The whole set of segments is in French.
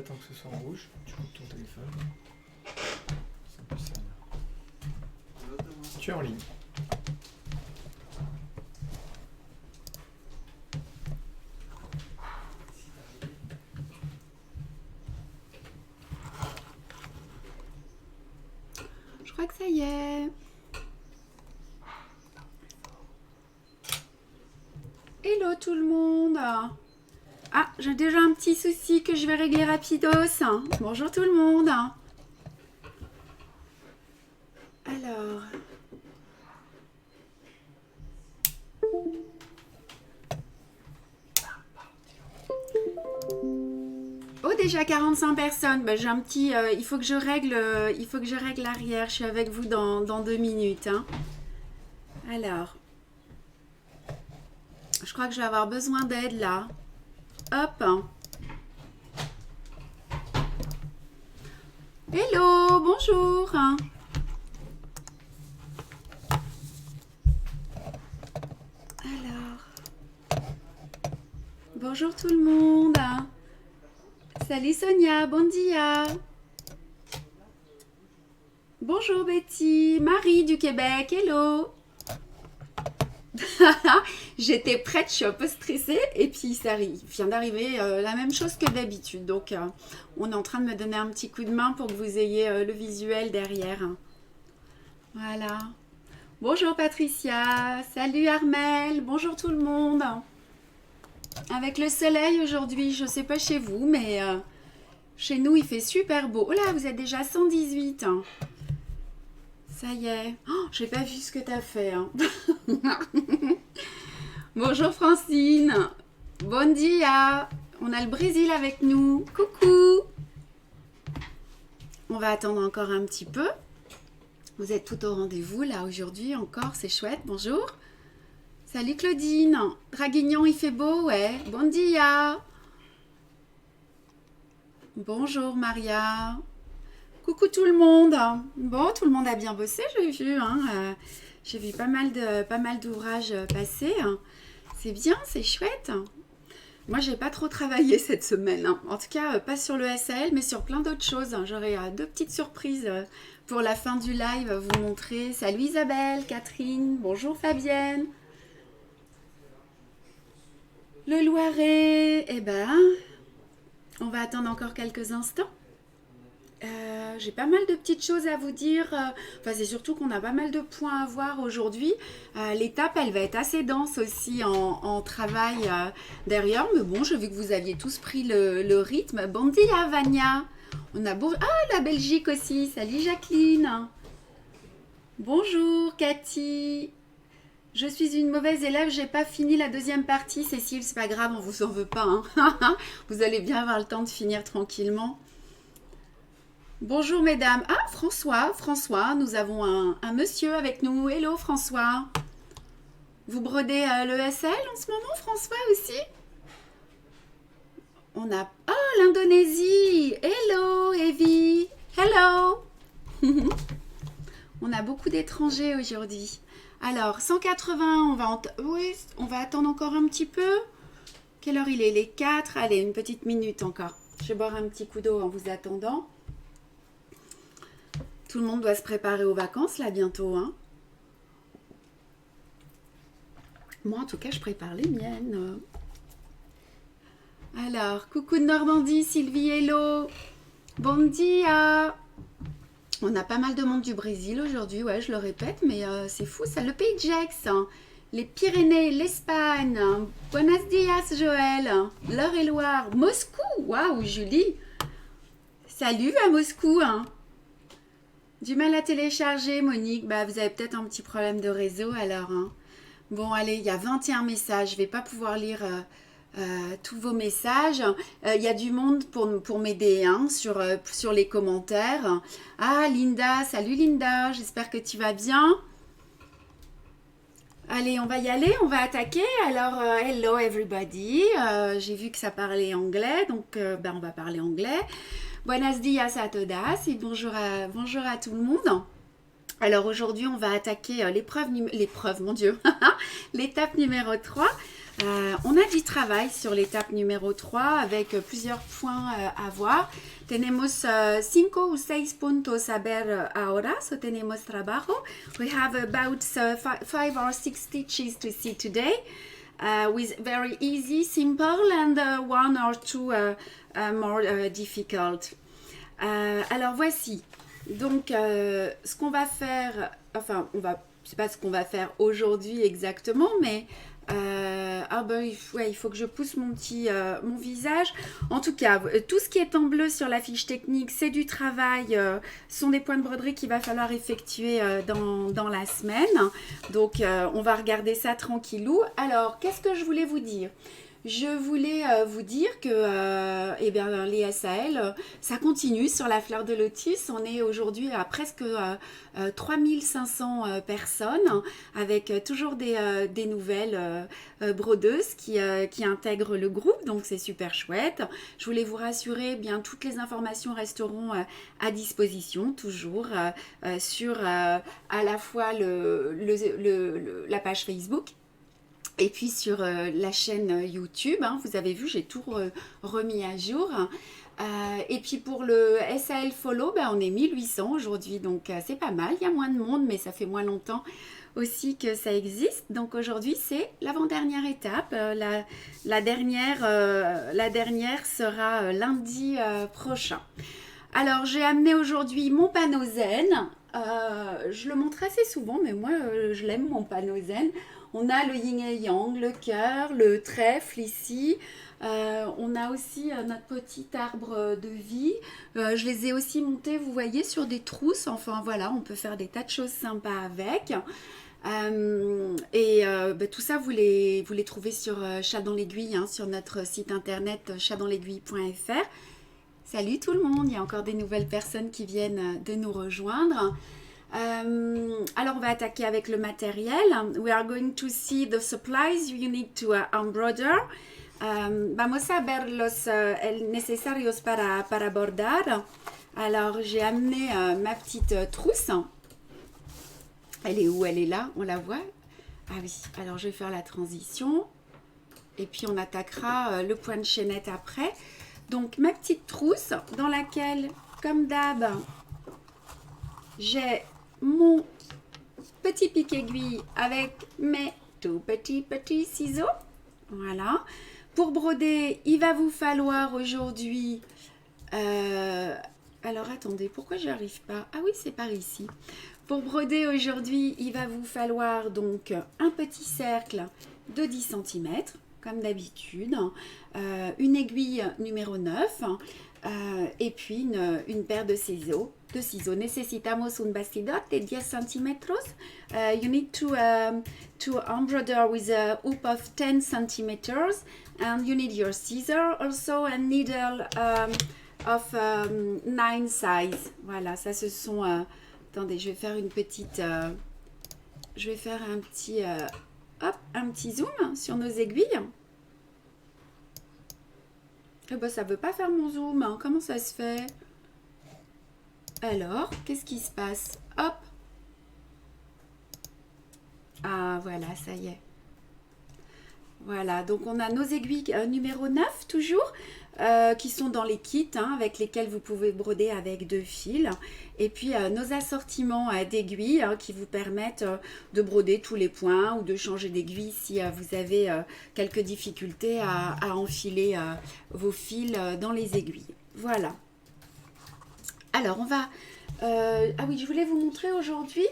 attends que ce soit en rouge, tu coupes ton téléphone. C'est plus ça. Tu es en ligne. Je crois que ça y est. Hello tout le monde. Ah, j'ai déjà un petit souci que je vais régler rapidos. Bonjour tout le monde. Alors. Oh, déjà 45 personnes. Ben, j'ai un petit. Il faut que je règle l'arrière. Je suis avec vous dans 2 minutes. Hein. Alors. Je crois que je vais avoir besoin d'aide là. Hop. Hello, bonjour. Alors. Bonjour tout le monde. Salut Sonia, bon dia. Bonjour Betty, Marie du Québec, hello. J'étais prête, je suis un peu stressée et puis ça vient d'arriver la même chose que d'habitude. Donc on est en train de me donner un petit coup de main pour que vous ayez le visuel derrière. Voilà. Bonjour Patricia, salut Armel, bonjour tout le monde. Avec le soleil aujourd'hui, je ne sais pas chez vous, mais chez nous il fait super beau. Oh là, vous êtes déjà 118. Ça y est. Oh, j'ai pas vu ce que t'as fait. Hein. Bonjour Francine. Bon dia. On a le Brésil avec nous. Coucou. On va attendre encore un petit peu. Vous êtes tout au rendez-vous là aujourd'hui encore, c'est chouette. Bonjour. Salut Claudine. Draguignan, il fait beau, ouais. Bon dia. Bonjour Maria. Coucou tout le monde. Bon, tout le monde a bien bossé, j'ai vu. Hein. J'ai vu pas mal d'ouvrages passer. C'est bien, c'est chouette. Moi, j'ai pas trop travaillé cette semaine. Hein. En tout cas, pas sur le SAL, mais sur plein d'autres choses. J'aurai 2 petites surprises pour la fin du live à vous montrer. Salut Isabelle, Catherine. Bonjour Fabienne. Le Loiret, eh ben, on va attendre encore quelques instants. J'ai pas mal de petites choses à vous dire. Enfin, c'est surtout qu'on a pas mal de points à voir aujourd'hui. L'étape, elle va être assez dense aussi en travail derrière. Mais bon, j'ai vu que vous aviez tous pris le rythme. Bon dia, Vania. On a beau... Ah, la Belgique aussi. Salut, Jacqueline. Bonjour, Cathy. Je suis une mauvaise élève, j'ai pas fini la deuxième partie. Cécile, c'est pas grave, on vous en veut pas. Hein. Vous allez bien avoir le temps de finir tranquillement. Bonjour mesdames. Ah, François, nous avons un monsieur avec nous. Hello François. Vous brodez l'ESL en ce moment, François aussi? On a... Oh, l'Indonésie. Hello, Evie. Hello. On a beaucoup d'étrangers aujourd'hui. Alors, 180, on va attendre encore un petit peu. Quelle heure il est? Les 4. Allez, une petite minute encore. Je vais boire un petit coup d'eau en vous attendant. Tout le monde doit se préparer aux vacances, là, bientôt. Hein. Moi, en tout cas, je prépare les miennes. Alors, coucou de Normandie, Sylvie, hello. Bon dia. On a pas mal de monde du Brésil aujourd'hui, ouais, je le répète, mais c'est fou, ça. Le Pays de Gex, hein. Les Pyrénées, l'Espagne. Buenos dias, Joël. L'Eure-et-Loire, Moscou. Waouh, Julie. Salut à Moscou, hein. Du mal à télécharger, Monique. Bah, vous avez peut-être un petit problème de réseau alors. Hein. Bon, allez, il y a 21 messages. Je ne vais pas pouvoir lire tous vos messages. Il y a du monde pour m'aider hein, sur les commentaires. Ah, Linda. Salut Linda. J'espère que tu vas bien. Allez, on va y aller. On va attaquer. Alors, hello everybody. J'ai vu que ça parlait anglais. Donc, on va parler anglais. Buenos dias a todas et bonjour à tout le monde. Alors aujourd'hui, on va attaquer l'épreuve, mon Dieu, l'étape numéro 3. On a du travail sur l'étape numéro 3 avec plusieurs points à voir. Tenemos 5 ou 6 puntos a ver ahora, so tenemos trabajo. We have about 5 or 6 stitches to see today. With very easy, simple, and 1 or 2 more difficult. Alors voici. Donc, ce qu'on va faire, enfin, c'est pas ce qu'on va faire aujourd'hui exactement, mais il faut que je pousse mon visage. En tout cas, tout ce qui est en bleu sur la fiche technique, c'est du travail, sont des points de broderie qu'il va falloir effectuer dans la semaine. Donc, on va regarder ça tranquillou. Alors, qu'est-ce que je voulais vous dire ? Je voulais vous dire que les SAL, ça continue sur la fleur de lotus. On est aujourd'hui à presque 3500 personnes avec toujours des nouvelles brodeuses qui intègrent le groupe. Donc, c'est super chouette. Je voulais vous rassurer, bien toutes les informations resteront à disposition toujours sur à la fois la page Facebook et puis sur la chaîne YouTube, hein, vous avez vu, j'ai tout remis à jour. Et puis pour le SAL Follow, on est 1800 aujourd'hui, donc c'est pas mal. Il y a moins de monde, mais ça fait moins longtemps aussi que ça existe. Donc aujourd'hui, c'est l'avant-dernière étape. La dernière sera lundi prochain. Alors, j'ai amené aujourd'hui mon panneau zen. Je le montre assez souvent, mais moi, je l'aime, mon panneau zen. On a le yin et yang, le cœur, le trèfle ici. On a aussi notre petit arbre de vie. Je les ai aussi montés, vous voyez, sur des trousses. Enfin, voilà, on peut faire des tas de choses sympas avec. Tout ça, vous les trouvez sur Chat dans l'aiguille, hein, sur notre site internet chatdanslaiguille.fr. Salut tout le monde, il y a encore des nouvelles personnes qui viennent de nous rejoindre. Alors on va attaquer avec le matériel. We are going to see the supplies you need to embroider. Vamos a ver los necesarios para bordar. Alors j'ai amené ma petite trousse. Elle est où? Elle est là, on la voit. Ah oui, alors je vais faire la transition. Et puis on attaquera le point de chaînette après. Donc ma petite trousse dans laquelle, comme d'hab, j'ai mon petit pic aiguille avec mes tout petits ciseaux. Voilà. Pour broder, il va vous falloir aujourd'hui... alors attendez, pourquoi je n'y arrive pas? Ah oui, c'est par ici. Pour broder aujourd'hui, il va vous falloir donc un petit cercle de 10 cm, comme d'habitude, une aiguille numéro 9 et puis une paire de ciseaux. Necesitamos un bastidor de 10 cm. You need to embroider with a hoop of 10 cm and you need your scissor also a needle of 9 size. Voilà, ça ce sont... attendez, je vais faire une petite... je vais faire un petit... un petit zoom sur nos aiguilles. Eh ben, ça ne veut pas faire mon zoom. Hein. Comment ça se fait? Alors, qu'est-ce qui se passe? Hop. Ah, voilà, ça y est. Voilà, donc on a nos aiguilles numéro 9 toujours, qui sont dans les kits, hein, avec lesquels vous pouvez broder avec 2 fils. Et puis nos assortiments d'aiguilles qui vous permettent de broder tous les points ou de changer d'aiguille si vous avez quelques difficultés à enfiler vos fils dans les aiguilles. Voilà. Alors on va... ah oui, je voulais vous montrer aujourd'hui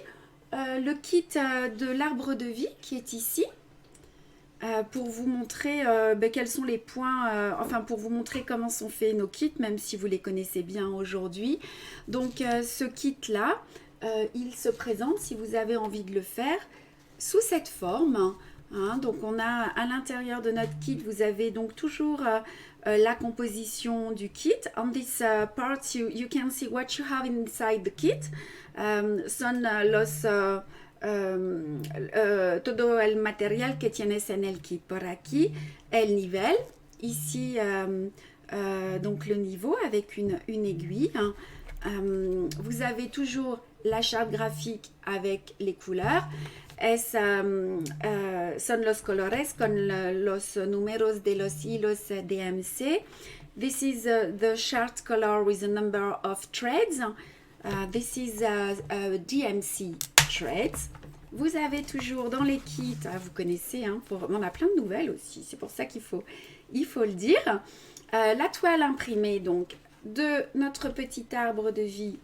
le kit de l'arbre de vie qui est ici. Pour vous montrer quels sont les points, pour vous montrer comment sont faits nos kits, même si vous les connaissez bien aujourd'hui. Donc ce kit-là, il se présente, si vous avez envie de le faire, sous cette forme. Hein. Donc on a à l'intérieur de notre kit, vous avez donc toujours la composition du kit. On this part, you can see what you have inside the kit. Son los... todo el material que tienes en el kit. Por aquí, el nivel. Ici, donc le niveau avec une aiguille. Vous avez toujours la charte graphique avec les couleurs. Son los colores con los números de los hilos DMC. This is the chart color with a number of threads. This is DMC threads. Vous avez toujours dans les kits, vous connaissez, hein, on a plein de nouvelles aussi, c'est pour ça qu'il faut le dire. La toile imprimée donc de notre petit arbre de vie.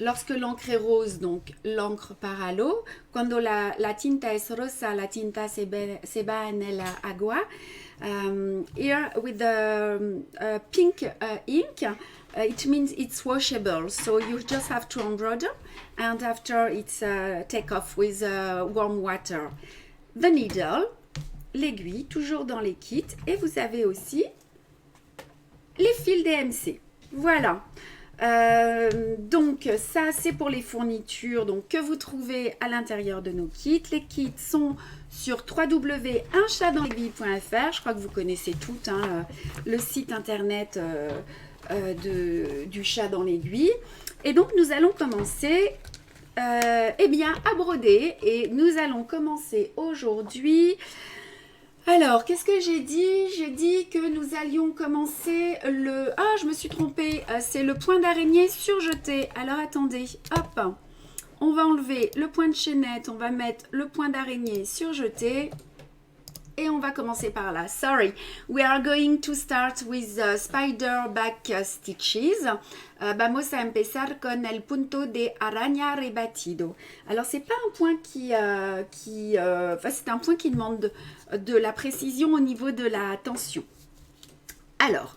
Lorsque l'encre est rose, donc l'encre part à l'eau. Cuando la tinta es rosa, la tinta se va en el agua. Here with the pink ink, it means it's washable. So you just have to embroider and after it's take off with warm water. The needle, l'aiguille, toujours dans les kits. Et vous avez aussi les fils DMC. Voilà. Donc ça c'est pour les fournitures donc, que vous trouvez à l'intérieur de nos kits. Les kits sont sur www.unchatdanslaiguille.fr. Je crois que vous connaissez toutes hein, le site internet du chat dans l'aiguille. Et donc nous allons commencer eh bien, à broder et nous allons commencer aujourd'hui. Alors, qu'est-ce que j'ai dit? J'ai dit que nous allions commencer le... Ah, je me suis trompée. C'est le point d'araignée surjeté. Alors, attendez. Hop. On va enlever le point de chaînette. On va mettre le point d'araignée surjeté. Et on va commencer par là. Sorry. We are going to start with spider back stitches. Vamos a empezar con el punto de araña rebatido. Alors, c'est pas un point c'est un point qui demande de la précision au niveau de la tension. Alors,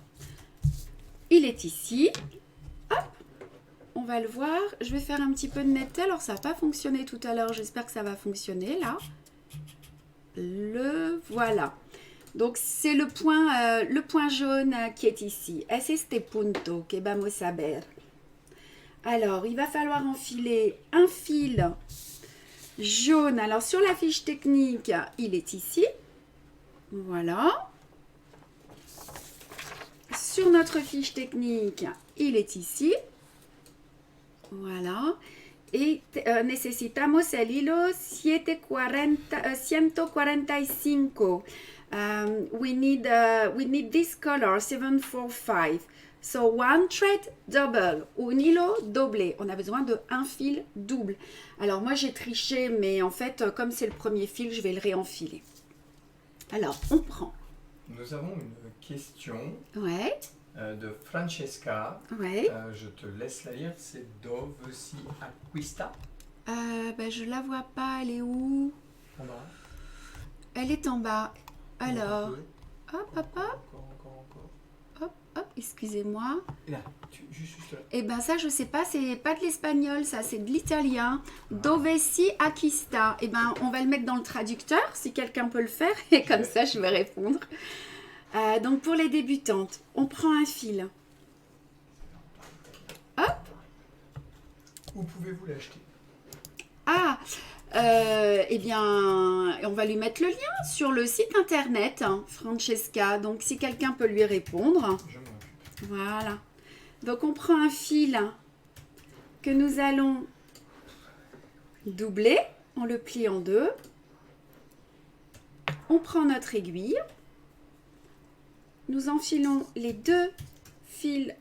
il est ici. Hop. On va le voir. Je vais faire un petit peu de netteté. Alors, ça n'a pas fonctionné tout à l'heure. J'espère que ça va fonctionner là. Le voilà. Donc c'est le point jaune qui est ici. Es este punto que vamos a ver. Alors il va falloir enfiler un fil jaune. Alors sur la fiche technique, il est ici. Voilà. Sur notre fiche technique, il est ici. Voilà. Y necesitamos el hilo 145. We need this color 745. So one thread double, un hilo doblé. On a besoin de un fil double. Alors moi j'ai triché, mais en fait comme c'est le premier fil, je vais le réenfiler. Alors on prend. Nous avons une question. Ouais. De Francesca. Ouais. Je te laisse la lire. C'est Dove si acquista. Je la vois pas. Elle est où? En bas. Elle est en bas. Alors. Hop, hop, hop. Encore. Hop, hop. Excusez-moi. Et là, juste là. Eh ben ça, je sais pas. C'est pas de l'espagnol, ça. C'est de l'italien. Dove si acquista. Eh ben, on va le mettre dans le traducteur si quelqu'un peut le faire. Et comme ça, je vais répondre. Donc pour les débutantes, on prend un fil. Hop. Où pouvez-vous l'acheter? Ah, eh bien, on va lui mettre le lien sur le site internet, hein, Francesca. Donc si quelqu'un peut lui répondre. Je m'en occupe. Voilà. Donc on prend un fil que nous allons doubler. On le plie en deux. On prend notre aiguille. Nous enfilons les deux fils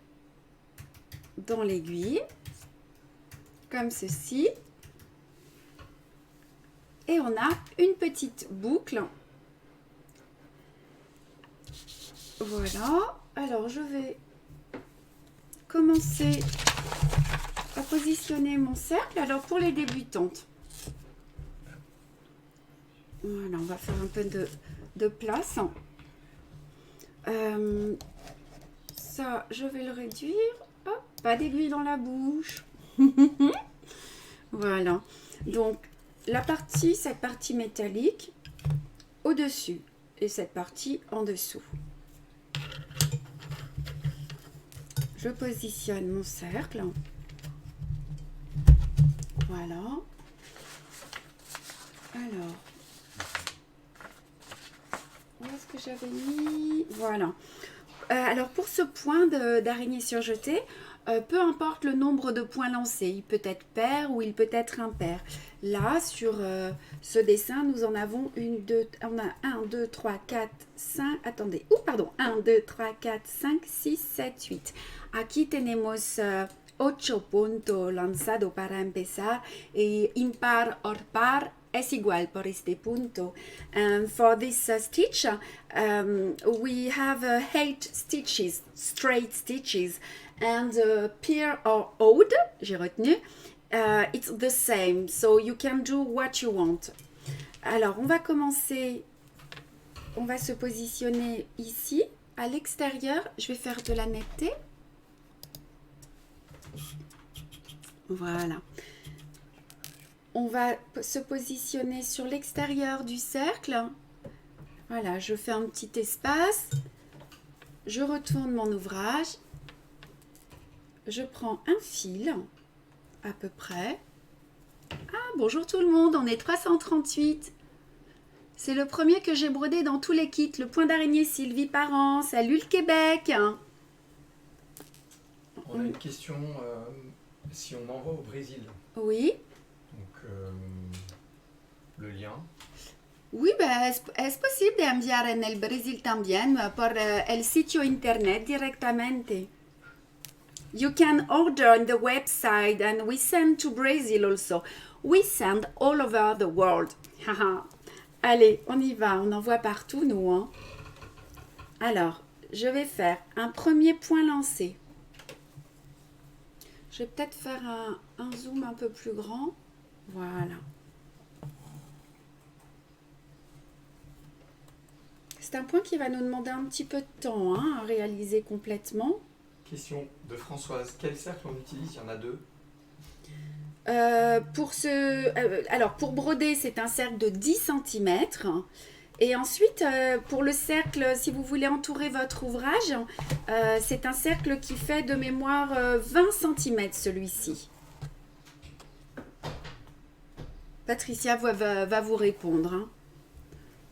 dans l'aiguille, comme ceci. Et on a une petite boucle. Voilà. Alors, je vais commencer à positionner mon cercle. Alors, pour les débutantes, voilà, on va faire un peu de place. Ça, je vais le réduire. Hop, pas d'aiguille dans la bouche. Voilà. Donc, cette partie métallique au-dessus et cette partie en dessous. Je positionne mon cercle. Voilà. Alors, où est-ce que j'avais mis? Voilà. Alors, pour ce point d'araignée surjetée, peu importe le nombre de points lancés. Il peut être pair ou il peut être impair. Là, sur ce dessin, nous en avons on a 1, 2, 3, 4, 5, attendez, pardon, 1, 2, 3, 4, 5, 6, 7, 8. Aquí tenemos 8 puntos lanzados para empezar y impar or par es igual por este punto. And for this stitch, we have 8 stitches, straight stitches, and pair or odd, j'ai retenu, it's the same, so you can do what you want. Alors, on va commencer, on va se positionner ici, à l'extérieur. Je vais faire de la netteté. Voilà. On va se positionner sur l'extérieur du cercle. Voilà, je fais un petit espace. Je retourne mon ouvrage. Je prends un fil, à peu près. Ah, bonjour tout le monde, on est 338. C'est le premier que j'ai brodé dans tous les kits. Le point d'araignée Sylvie Parent. Salut le Québec. On a une question, si on envoie au Brésil, Oui. donc le lien. Oui, es posible enviar en el Brasil también por el sitio internet directamente. You can order on the website and we send to Brazil also. We send all over the world. Allez, on y va, on envoie partout nous. Hein. Alors, je vais faire un premier point lancé. Je vais peut-être faire un zoom un peu plus grand. Voilà. C'est un point qui va nous demander un petit peu de temps à réaliser complètement. Question de Françoise. Quel cercle on utilise? Il y en a deux. Alors, pour broder, c'est un cercle de 10 cm. Et ensuite, pour le cercle, si vous voulez entourer votre ouvrage, c'est un cercle qui fait de mémoire 20 cm, celui-ci. Patricia va vous répondre. Hein.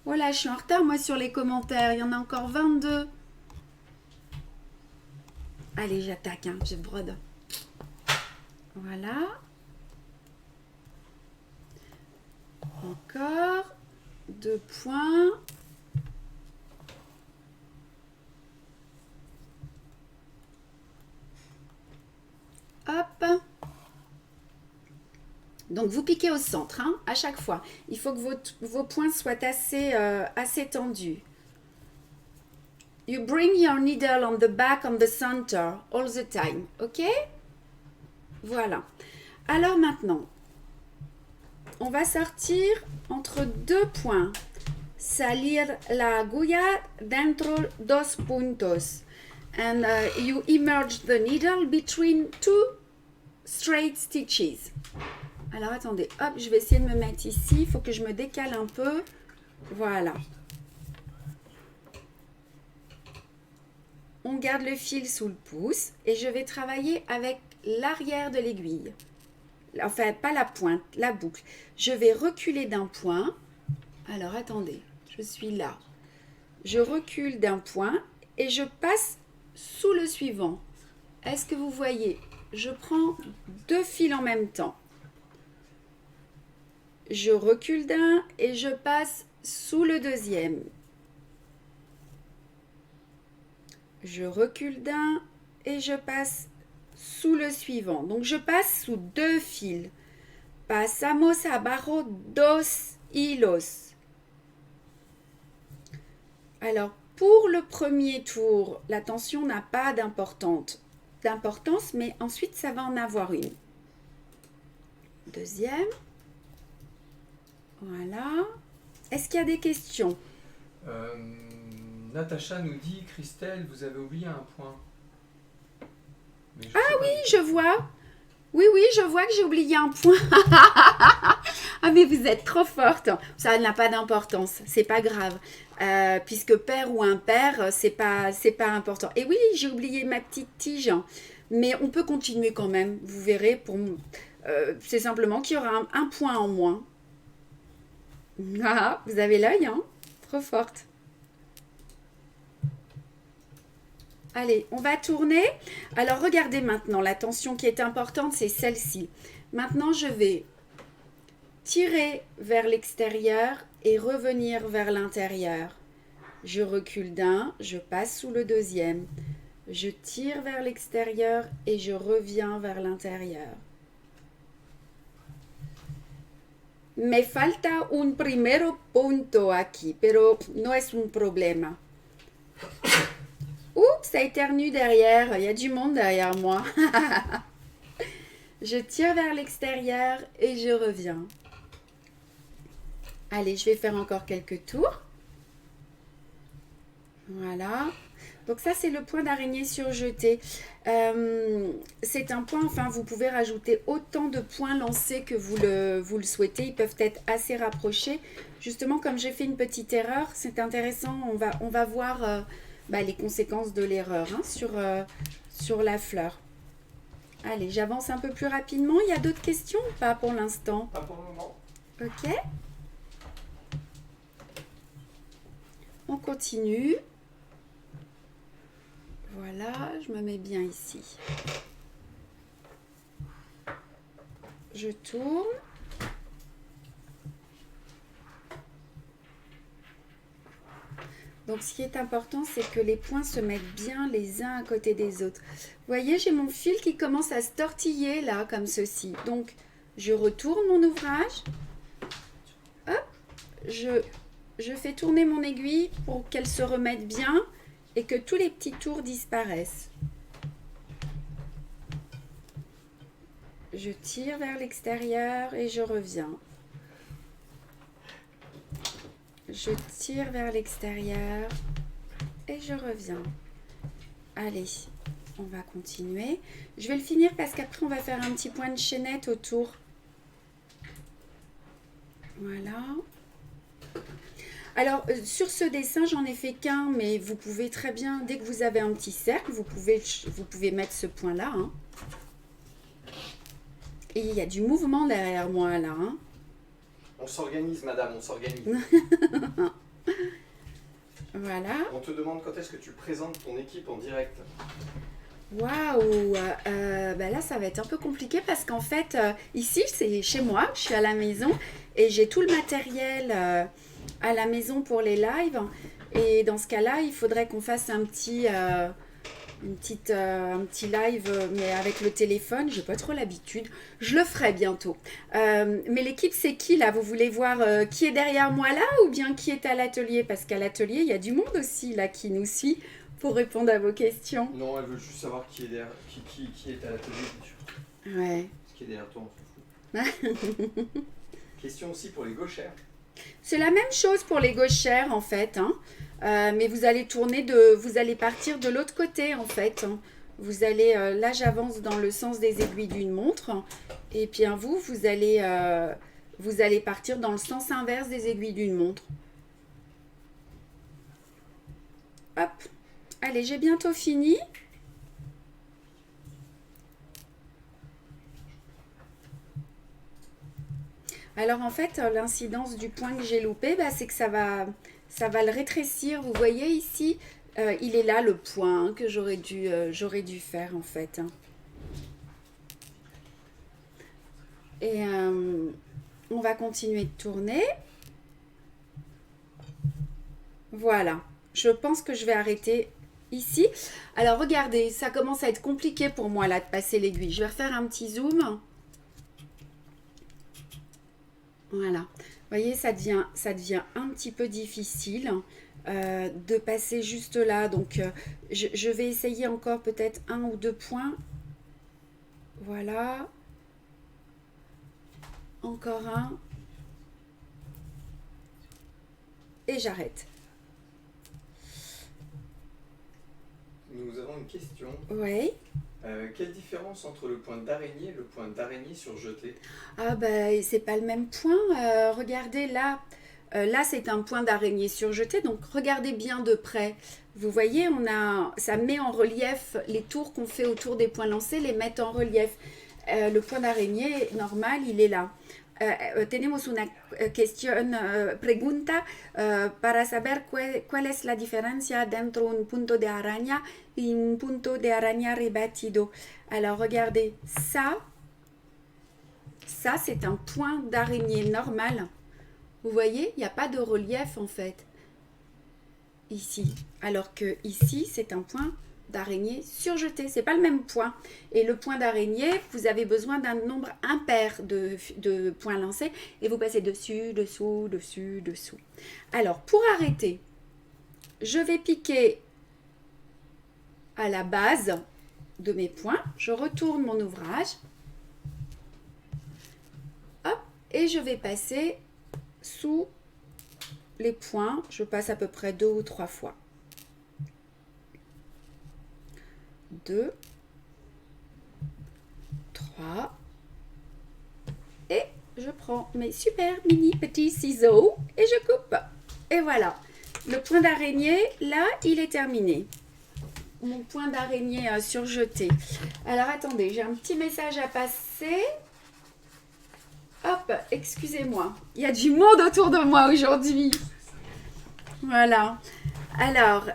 Voilà, je suis en retard, moi, sur les commentaires. Il y en a encore 22. Allez, j'attaque, hein, je brode. Voilà. Encore 2 points. Hop. Donc, vous piquez au centre, hein, à chaque fois. Il faut que vos points soient assez tendus. You bring your needle on the back, on the center, all the time. OK? Voilà. Alors maintenant, on va sortir entre 2 points. Salir la agulla dentro dos puntos. And you immerge the needle between 2 straight stitches. Alors attendez, hop, je vais essayer de me mettre ici. Il faut que je me décale un peu. Voilà. On garde le fil sous le pouce et je vais travailler avec l'arrière de l'aiguille. Enfin, pas la pointe, la boucle. Je vais reculer d'un point. Alors, attendez, je suis là. Je recule d'un point et je passe sous le suivant. Est-ce que vous voyez? Je prends 2 fils en même temps. Je recule d'un et je passe sous le deuxième. Je recule d'un et je passe sous le suivant. Donc, je passe sous 2 fils. Pasamos abajo 2 hilos. Alors, pour le premier tour, la tension n'a pas d'importance, mais ensuite, ça va en avoir une. Deuxième. Voilà. Est-ce qu'il y a des questions? Natacha nous dit, Christelle, vous avez oublié un point. Ah oui, je vois. Oui, je vois que j'ai oublié un point. Ah, mais vous êtes trop forte. Ça n'a pas d'importance. C'est pas grave. Puisque pair ou impair, c'est pas important. Et oui, j'ai oublié ma petite tige. Mais on peut continuer quand même. Vous verrez. C'est simplement qu'il y aura un point en moins. Ah, vous avez l'œil, hein? Trop forte. Allez, on va tourner. Alors, regardez maintenant, la tension qui est importante, c'est celle-ci. Maintenant, je vais tirer vers l'extérieur et revenir vers l'intérieur. Je recule d'un, je passe sous le deuxième. Je tire vers l'extérieur et je reviens vers l'intérieur. Me falta un primero punto aquí, pero no es un problema. Oups, ça éternue derrière. Il y a du monde derrière moi. Je tire vers l'extérieur et je reviens. Allez, je vais faire encore quelques tours. Voilà. Donc ça, c'est le point d'araignée surjeté. C'est un point, enfin, vous pouvez rajouter autant de points lancés que vous le souhaitez. Ils peuvent être assez rapprochés. Justement, comme j'ai fait une petite erreur, c'est intéressant. On va voir les conséquences de l'erreur sur la fleur. Allez, j'avance un peu plus rapidement. Il y a d'autres questions ou pas pour l'instant? Pas pour le moment. Ok. On continue. Voilà, je me mets bien ici. Je tourne. Donc, ce qui est important, c'est que les points se mettent bien les uns à côté des autres. Vous voyez, j'ai mon fil qui commence à se tortiller là, comme ceci. Donc, je retourne mon ouvrage. Hop, je fais tourner mon aiguille pour qu'elle se remette bien et que tous les petits tours disparaissent. Je tire vers l'extérieur et je reviens. Je tire vers l'extérieur et je reviens. Allez, on va continuer. Je vais le finir parce qu'après, on va faire un petit point de chaînette autour. Voilà. Alors, sur ce dessin, j'en ai fait qu'un, mais vous pouvez très bien, dès que vous avez un petit cercle, vous pouvez mettre ce point-là. Hein. Et il y a du mouvement derrière moi, là. Hein. On s'organise, madame, on s'organise. Voilà. On te demande quand est-ce que tu présentes ton équipe en direct. Waouh, là ça va être un peu compliqué parce qu'en fait ici c'est chez moi, je suis à la maison et j'ai tout le matériel à la maison pour les lives et dans ce cas-là il faudrait qu'on fasse un petit live mais avec le téléphone, j'ai pas trop l'habitude, je le ferai bientôt. Mais l'équipe c'est qui là? Vous voulez voir qui est derrière moi là ou bien qui est à l'atelier? Parce qu'à l'atelier il y a du monde aussi là qui nous suit. Pour répondre à vos questions. Non, elle veut juste savoir qui est derrière, qui est à l'atelier, bien sûr. Ouais. Ce qui est derrière toi, on s'en fout. Question aussi pour les gauchères. C'est la même chose pour les gauchères en fait, hein. Mais vous allez vous allez partir de l'autre côté en fait. Hein. Vous allez, là j'avance dans le sens des aiguilles d'une montre, et puis vous allez partir dans le sens inverse des aiguilles d'une montre. Hop. Allez, j'ai bientôt fini. Alors en fait, l'incidence du point que j'ai loupé, c'est que ça va le rétrécir. Vous voyez ici, il est là le point que j'aurais dû faire en fait. Et on va continuer de tourner. Voilà. Je pense que je vais arrêter ici. Alors regardez, ça commence à être compliqué pour moi là de passer l'aiguille. Je vais refaire un petit zoom. Voilà. Vous voyez, ça devient un petit peu difficile de passer juste là. Donc je vais essayer encore peut-être 1 ou 2 points. Voilà. Encore un. Et j'arrête. Nous avons une question. Oui. Quelle différence entre le point d'araignée et le point d'araignée surjeté? Ah c'est pas le même point. Regardez là. Là c'est un point d'araignée surjeté. Donc regardez bien de près. Vous voyez, ça met en relief les tours qu'on fait autour des points lancés, les mettent en relief. Le point d'araignée normal, il est là. tenemos una cuestión, pregunta para saber cuál es la diferencia entre un punto de araña y un punto de araña rebatido. Alors regardez, ça c'est un point d'araignée normal. Vous voyez, il n'y a pas de relief en fait. Ici. Alors que ici, c'est un point d'araignée surjeté. C'est pas le même point. Et le point d'araignée, vous avez besoin d'un nombre impair de points lancés et vous passez dessus, dessous, dessus, dessous. Alors, pour arrêter, je vais piquer à la base de mes points. Je retourne mon ouvrage. Hop, et je vais passer sous les points. Je passe à peu près 2 ou 3 fois. 2, 3, et je prends mes super mini petits ciseaux et je coupe. Et voilà, le point d'araignée, là, il est terminé. Mon point d'araignée surjeté. Alors, attendez, j'ai un petit message à passer. Hop, excusez-moi. Il y a du monde autour de moi aujourd'hui. Voilà. Alors,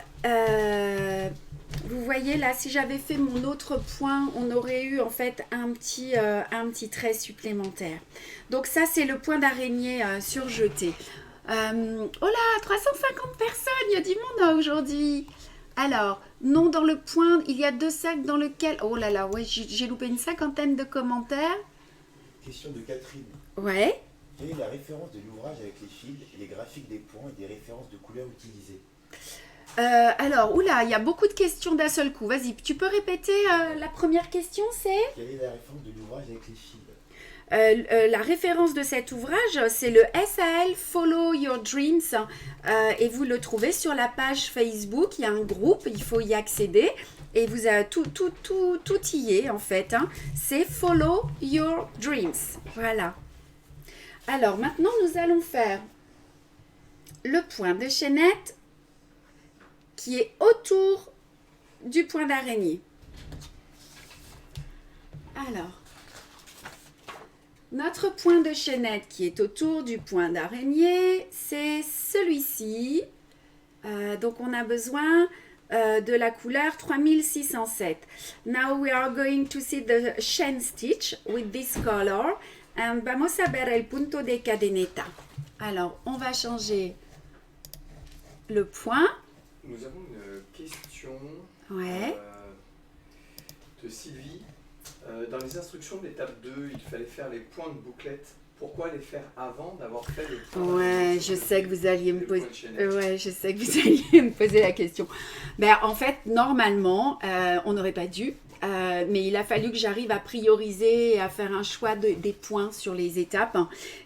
vous voyez là, si j'avais fait mon autre point, on aurait eu en fait un petit trait supplémentaire. Donc ça, c'est le point d'araignée surjeté. Oh là, 350 personnes, il y a du monde aujourd'hui. Alors, non, dans le point, il y a 2 sacs dans lequel... Oh là là, ouais, j'ai loupé une 50aine de commentaires. Question de Catherine. Ouais. Quelle est la référence de l'ouvrage avec les fils, les graphiques des points et des références de couleurs utilisées? Alors, oula, il y a beaucoup de questions d'un seul coup. Vas-y, tu peux répéter la première question, c'est... Quelle est la référence de l'ouvrage avec les fils? La référence de cet ouvrage, c'est le SAL Follow Your Dreams et vous le trouvez sur la page Facebook. Il y a un groupe, il faut y accéder et vous avez tout y est en fait. Hein. C'est Follow Your Dreams. Voilà. Alors maintenant, nous allons faire le point de chaînette qui est autour du point d'araignée. Alors, notre point de chaînette qui est autour du point d'araignée, c'est celui-ci. Donc, on a besoin de la couleur 3607. Now, we are going to see the chain stitch with this color. And vamos a ver el punto de cadeneta. Alors, on va changer le point. Nous avons une question Ouais. de Sylvie. Dans les instructions de l'étape 2, il fallait faire les points de bouclette. Pourquoi les faire avant d'avoir fait les points? Ouais, je sais que vous alliez me poser. Ouais, je sais que vous alliez me poser la question. Ben, en fait, normalement, on n'aurait pas dû. Mais il a fallu que j'arrive à prioriser et à faire un choix des points sur les étapes.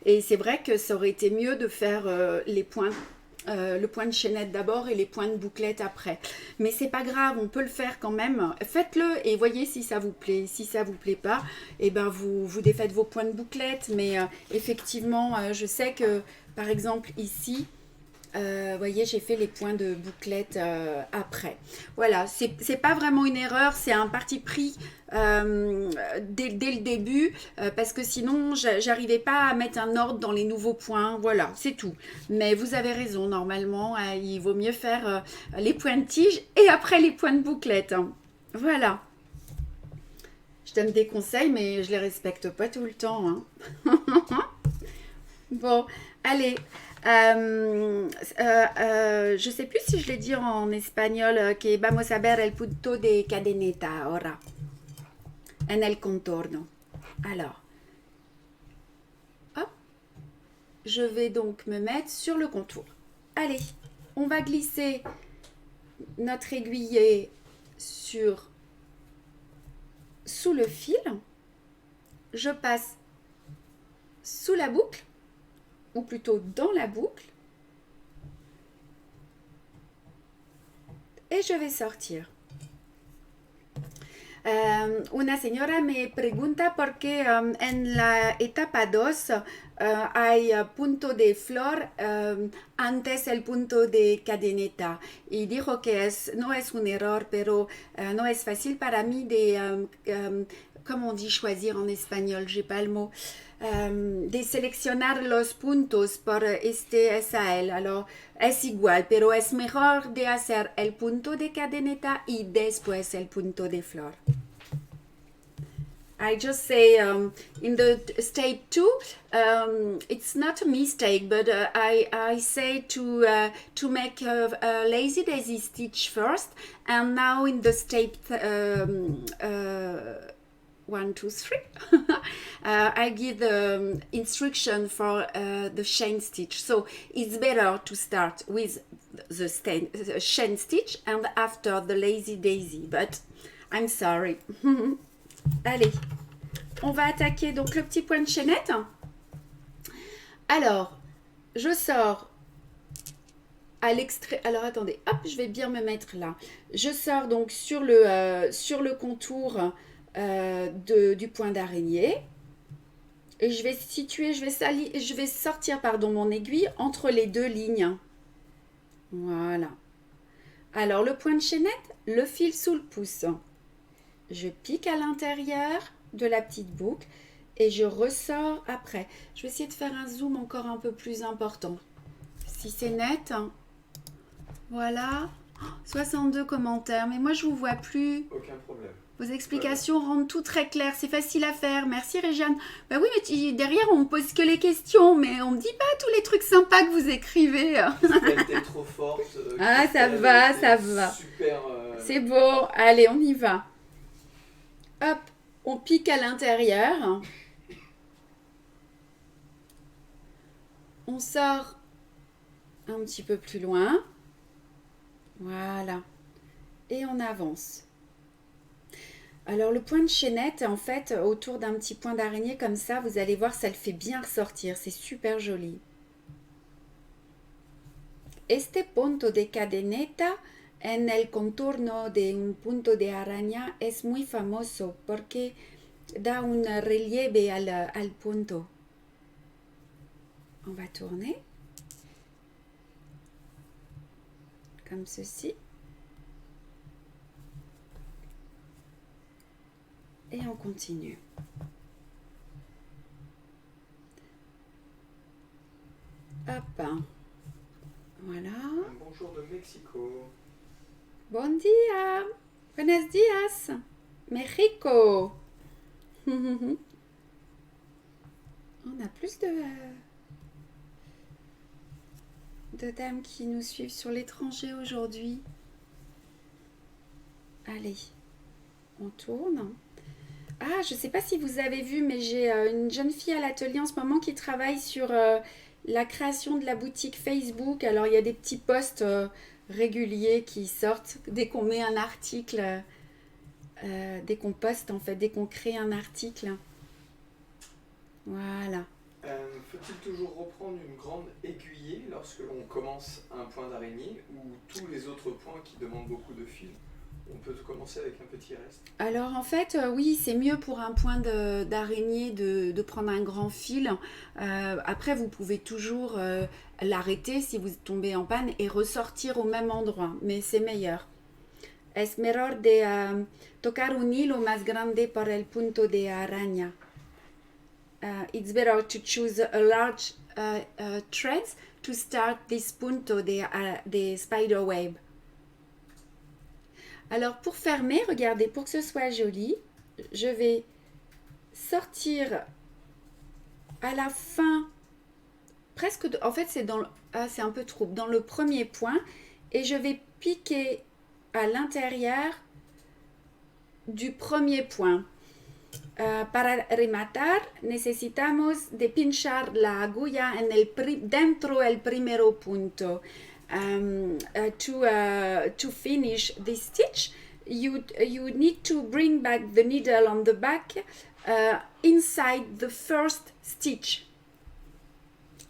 Et c'est vrai que ça aurait été mieux de faire les points. Le point de chaînette d'abord et les points de bouclette après. Mais c'est pas grave, on peut le faire quand même. Faites-le et voyez si ça vous plaît. Si ça vous plaît pas, eh ben vous défaites vos points de bouclette. Mais effectivement, je sais que par exemple ici, voyez, j'ai fait les points de bouclette après. Voilà, c'est pas vraiment une erreur, c'est un parti pris dès le début parce que sinon j'arrivais pas à mettre un ordre dans les nouveaux points. Voilà, c'est tout. Mais vous avez raison, normalement il vaut mieux faire les points de tige et après les points de bouclette. Hein. Voilà. Je donne des conseils, mais je les respecte pas tout le temps. Hein. Bon, allez. Je sais plus si je l'ai dit en espagnol, que vamos a ver el punto de cadeneta ahora, en el contorno. Alors, hop, je vais donc me mettre sur le contour. Allez, on va glisser notre aiguillet sous le fil. Je passe sous la boucle. Ou plutôt dans la boucle. Et je vais sortir. Una señora me pregunta por qué en la etapa 2 hay punto de flor antes el punto de cadeneta. Y dijo que no es un error, pero no es fácil para mí de comment on dit choisir en espagnol, j'ai pas le mot, de seleccionar los puntos por este SAL. Alors, es igual, pero es mejor de hacer el punto de cadeneta y después el punto de flor. I just say in the step 2, it's not a mistake, but I say to make a lazy daisy stitch first, and now in the step 1, 2, 3, I give the instruction for the chain stitch. So it's better to start with the chain stitch and after the lazy daisy, but I'm sorry. Allez, on va attaquer donc le petit point de chaînette. Alors, je sors à l'extrait. Alors, attendez, hop, je vais bien me mettre là. Je sors donc sur le contour du point d'araignée. Et je vais situer, je vais sortir, pardon, mon aiguille entre les deux lignes. Voilà. Alors, le point de chaînette, le fil sous le pouce. Je pique à l'intérieur de la petite boucle et je ressors après. Je vais essayer de faire un zoom encore un peu plus important. Si c'est net, voilà. 62 commentaires, mais moi je vous vois plus. Aucun problème. Vos explications rendent tout très clair, c'est facile à faire. Merci Réjeanne. Bah oui, mais derrière on me pose que les questions, mais on me dit pas tous les trucs sympas que vous écrivez. Elle était trop forte. Ah ça va, ça va. Super. C'est beau, allez on y va. Hop, on pique à l'intérieur. On sort un petit peu plus loin. Voilà. Et on avance. Alors le point de chaînette, en fait, autour d'un petit point d'araignée comme ça, vous allez voir, ça le fait bien ressortir. C'est super joli. Este punto de cadeneta en el contorno de un punto de araña es muy famoso porque da un relieve al punto. On va tourner comme ceci et on continue. Hop, voilà. Bonjour de Mexico. Bon dia, buenos días, Mexico. On a plus de dames qui nous suivent sur l'étranger aujourd'hui. Allez, on tourne. Ah, je ne sais pas si vous avez vu, mais j'ai une jeune fille à l'atelier en ce moment qui travaille sur la création de la boutique Facebook. Alors, il y a des petits posts réguliers qui sortent dès qu'on met un article, dès qu'on poste en fait, dès qu'on crée un article. Voilà. Faut-il toujours reprendre une grande aiguillée lorsque l'on commence un point d'araignée ou tous les autres points qui demandent beaucoup de fil? On peut commencer avec un petit reste. Alors en fait, oui, c'est mieux pour un point d'araignée de prendre un grand fil. Après, vous pouvez toujours l'arrêter si vous tombez en panne et ressortir au même endroit, mais c'est meilleur. Es mejor de tocar un hilo más grande por el punto de araña. It's better to choose a large thread to start this punto de spider web. Alors pour fermer, regardez, pour que ce soit joli, je vais sortir à la fin, presque, en fait c'est c'est un peu trop, dans le premier point, et je vais piquer à l'intérieur du premier point. Para rematar necesitamos de pinchar la aguja dentro el primero punto. To finish this stitch, you need to bring back the needle on the back inside the first stitch.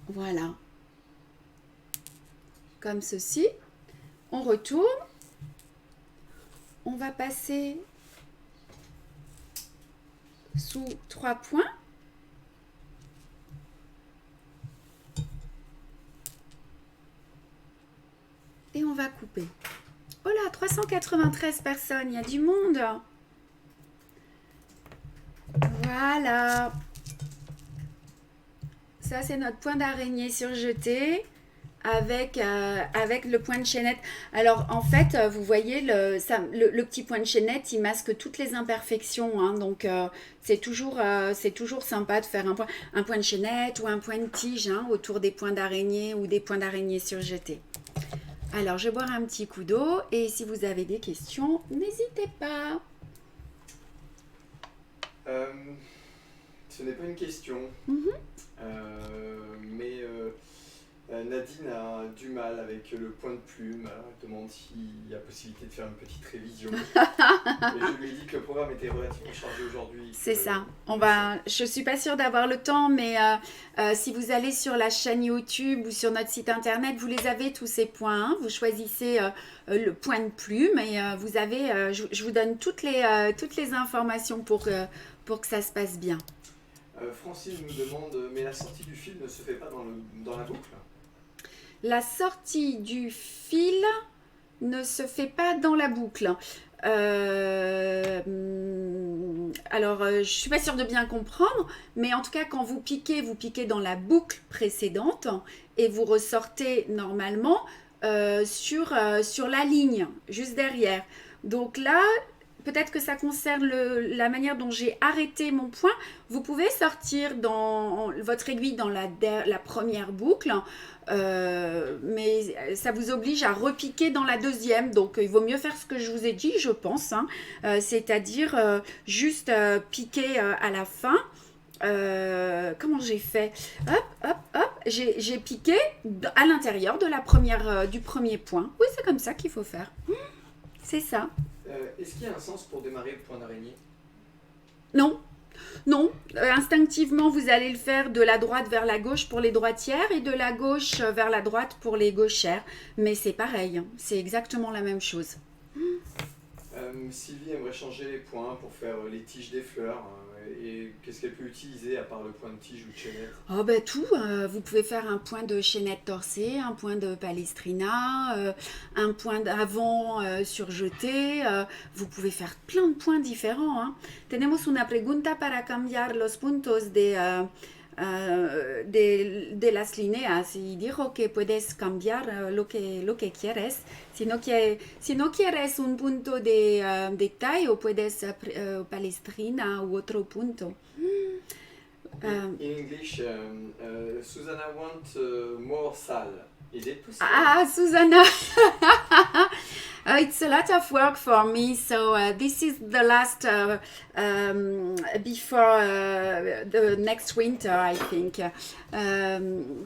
Voilà. Comme ceci. On retourne. On va passer sous 3 points. Et on va couper. Oh là, 393 personnes, il y a du monde. Voilà. Ça, c'est notre point d'araignée surjeté avec le point de chaînette. Alors, en fait, vous voyez, le petit point de chaînette, il masque toutes les imperfections. Hein, donc, c'est toujours sympa de faire un point de chaînette ou un point de tige hein, autour des points d'araignée ou des points d'araignée surjetés. Alors, je vais boire un petit coup d'eau et si vous avez des questions, n'hésitez pas. Ce n'est pas une question, mais Nadine a du mal avec le point de plume. Elle demande s'il y a possibilité de faire une petite révision. Et je lui ai dit que le programme était relativement chargé aujourd'hui. C'est ça. Je suis pas sûre d'avoir le temps, mais si vous allez sur la chaîne YouTube ou sur notre site internet, vous les avez tous ces points. Hein. Vous choisissez le point de plume et vous avez. Je vous donne toutes les informations pour que ça se passe bien. Francine nous demande, mais la sortie du fil ne se fait pas dans la boucle? La sortie du fil ne se fait pas dans la boucle. Alors, je suis pas sûre de bien comprendre, mais en tout cas, quand vous piquez dans la boucle précédente et vous ressortez normalement sur la ligne, juste derrière. Donc là, peut-être que ça concerne la manière dont j'ai arrêté mon point. Vous pouvez sortir votre aiguille dans la première boucle, mais ça vous oblige à repiquer dans la deuxième. Donc, il vaut mieux faire ce que je vous ai dit, je pense. Hein, c'est-à-dire juste piquer à la fin. Comment j'ai fait? Hop, hop, hop. J'ai piqué à l'intérieur du premier point. Oui, c'est comme ça qu'il faut faire. C'est ça. Est-ce qu'il y a un sens pour démarrer le point d'araignée? Non. Non, instinctivement, vous allez le faire de la droite vers la gauche pour les droitières et de la gauche vers la droite pour les gauchères. Mais c'est pareil, c'est exactement la même chose. Sylvie aimerait changer les points pour faire les tiges des fleurs. Et qu'est-ce qu'elle peut utiliser à part le point de tige ou de chaînette? Oh ben tout, vous pouvez faire un point de chaînette torsée, un point de palestrina, un point d'avant surjeté, vous pouvez faire plein de points différents. Hein. Tenemos una pregunta para cambiar los puntos de las líneas y dijo que puedes cambiar lo que quieres. Si no quieres un punto de tallo, puedes palestrina u otro punto. In English, Susanna wants more sal. Is it possible? Susanna! It's a lot of work for me, so this is the last before the next winter, I think.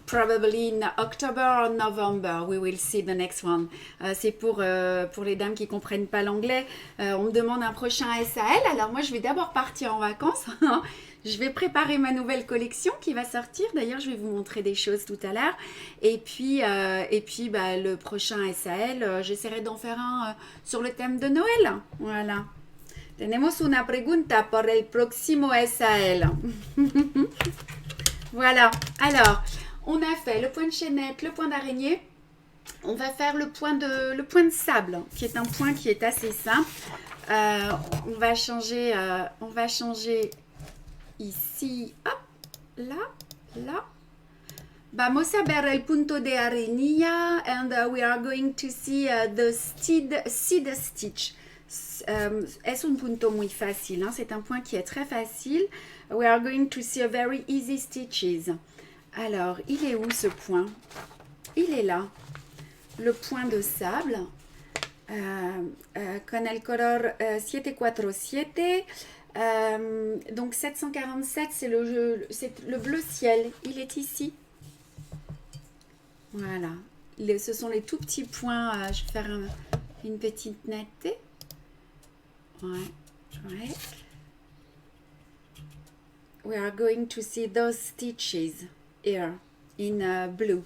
Probably in October or November, we will see the next one. C'est pour les dames qui ne comprennent pas l'anglais. On me demande un prochain SAL, alors moi je vais d'abord partir en vacances. Je vais préparer ma nouvelle collection qui va sortir. D'ailleurs, je vais vous montrer des choses tout à l'heure. Et puis le prochain SAL, j'essaierai d'en faire un sur le thème de Noël. Voilà. Tenemos una pregunta por el próximo SAL. Voilà. Alors, on a fait le point de chaînette, le point d'araignée. On va faire le point de sable, qui est un point qui est assez simple. On va changer ici, hop, là. Vamos a ver el punto de arenilla and we are going to see the seed stitch. Es un punto muy fácil, hein? C'est un point qui est très facile. We are going to see a very easy stitches. Alors, il est où ce point? Il est là. Le point de sable. Con el color 747. Donc 747, c'est le bleu ciel. Il est ici. Voilà. Ce sont les tout petits points. Je vais faire une petite netteté. Ouais. We are going to see those stitches here in blue.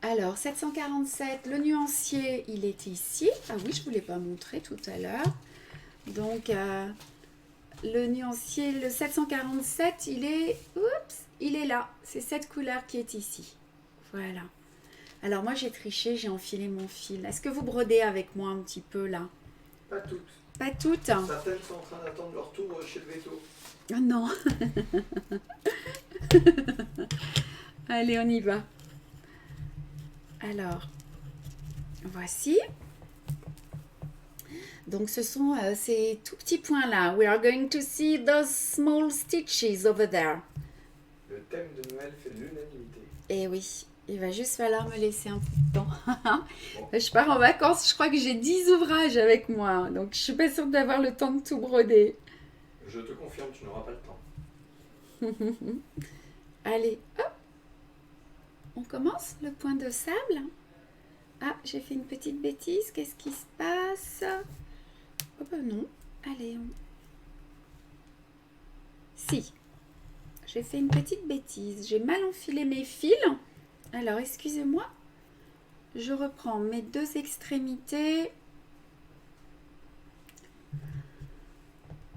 Alors, 747, le nuancier, il est ici. Ah oui, je ne vous l'ai pas montré tout à l'heure. Donc, le nuancier, le 747, il est là. C'est cette couleur qui est ici. Voilà. Alors, moi, j'ai triché, j'ai enfilé mon fil. Est-ce que vous brodez avec moi un petit peu, là? Pas toutes. Pas toutes. Certaines sont en train d'attendre leur tour chez le veto. Oh non. Allez, on y va. Alors, voici. Donc, ce sont ces tout petits points-là. We are going to see those small stitches over there. Le thème de Noël fait l'unanimité. Et oui, il va juste falloir me laisser un peu de temps. Je pars en vacances, je crois que j'ai 10 ouvrages avec moi. Donc, je suis pas sûre d'avoir le temps de tout broder. Je te confirme, tu n'auras pas le temps. Allez, hop. On commence le point de sable. Ah, j'ai fait une petite bêtise. Qu'est-ce qui se passe? Oh ben non. Allez. Si. J'ai fait une petite bêtise. J'ai mal enfilé mes fils. Alors, excusez-moi. Je reprends mes deux extrémités.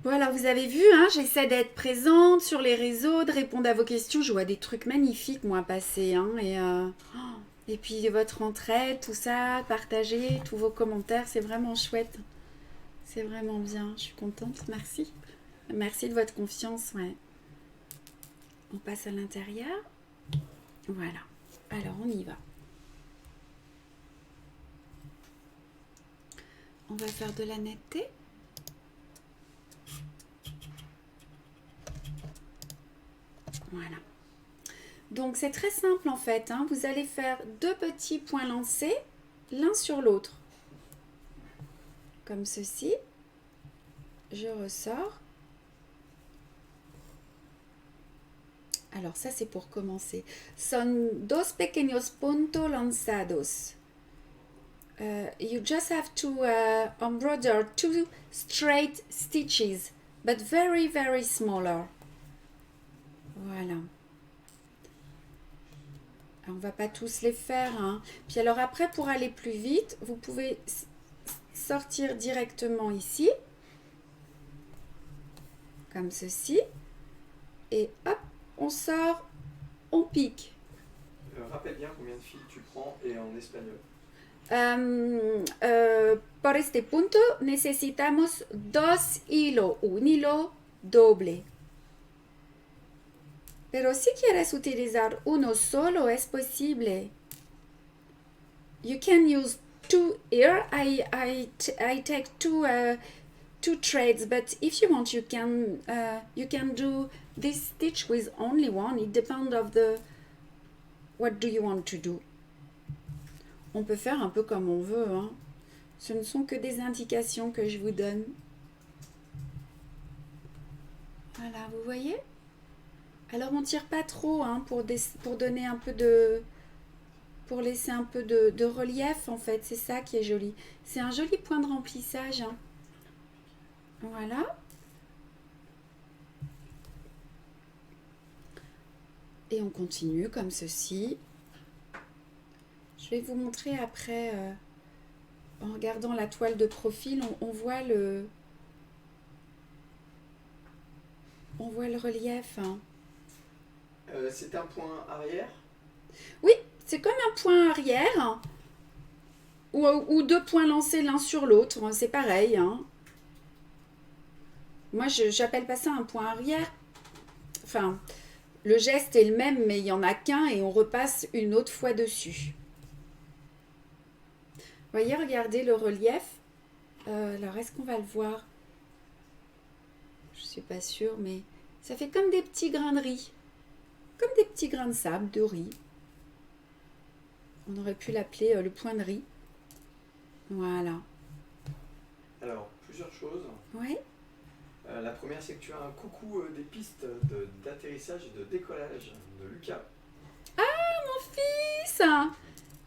Voilà, vous avez vu, hein, j'essaie d'être présente sur les réseaux, de répondre à vos questions. Je vois des trucs magnifiques, moi, passer. Hein, et puis, votre entraide, tout ça, partager tous vos commentaires, c'est vraiment chouette. C'est vraiment bien. Je suis contente. Merci. Merci de votre confiance, ouais. On passe à l'intérieur. Voilà. Alors, on y va. On va faire de la netteté. Voilà. Donc, c'est très simple en fait. Hein. Vous allez faire deux petits points lancés, l'un sur l'autre. Comme ceci. Je ressors. Alors, ça, c'est pour commencer. Son dos pequeños puntos lanzados. You just have to embroider two straight stitches, but very, very smaller. Voilà. Alors, on va pas tous les faire. Hein. Puis alors après, pour aller plus vite, vous pouvez sortir directement ici. Comme ceci. Et hop, on sort, on pique. Rappelle bien combien de fils tu prends et en espagnol. Por este punto necesitamos dos hilos, un hilo doble. Pero si quieres utilizar uno solo es posible. You can use two here. I take two threads, but if you want, you can do this stitch with only one. It depends of the what do you want to do. On peut faire un peu comme on veut. Hein. Ce ne sont que des indications que je vous donne. Voilà, vous voyez? Alors on tire pas trop hein, pour donner un peu de... pour laisser un peu de relief en fait. C'est ça qui est joli. C'est un joli point de remplissage. Hein. Voilà. Et on continue comme ceci. Je vais vous montrer après, en regardant la toile de profil, on voit le relief. Hein. C'est un point arrière. Oui, c'est comme un point arrière hein, ou deux points lancés l'un sur l'autre. Hein, c'est pareil. Hein. Moi, j'appelle pas ça un point arrière. Enfin, le geste est le même, mais il n'y en a qu'un et on repasse une autre fois dessus. Voyez, regardez le relief. Alors, est-ce qu'on va le voir? Je ne suis pas sûre, mais ça fait comme des petits grains de riz. Comme des petits grains de sable, de riz. On aurait pu l'appeler le point de riz. Voilà. Alors, plusieurs choses. Oui. La première, c'est que tu as un coucou des pistes d'atterrissage et de décollage de Lucas. Ah, mon fils!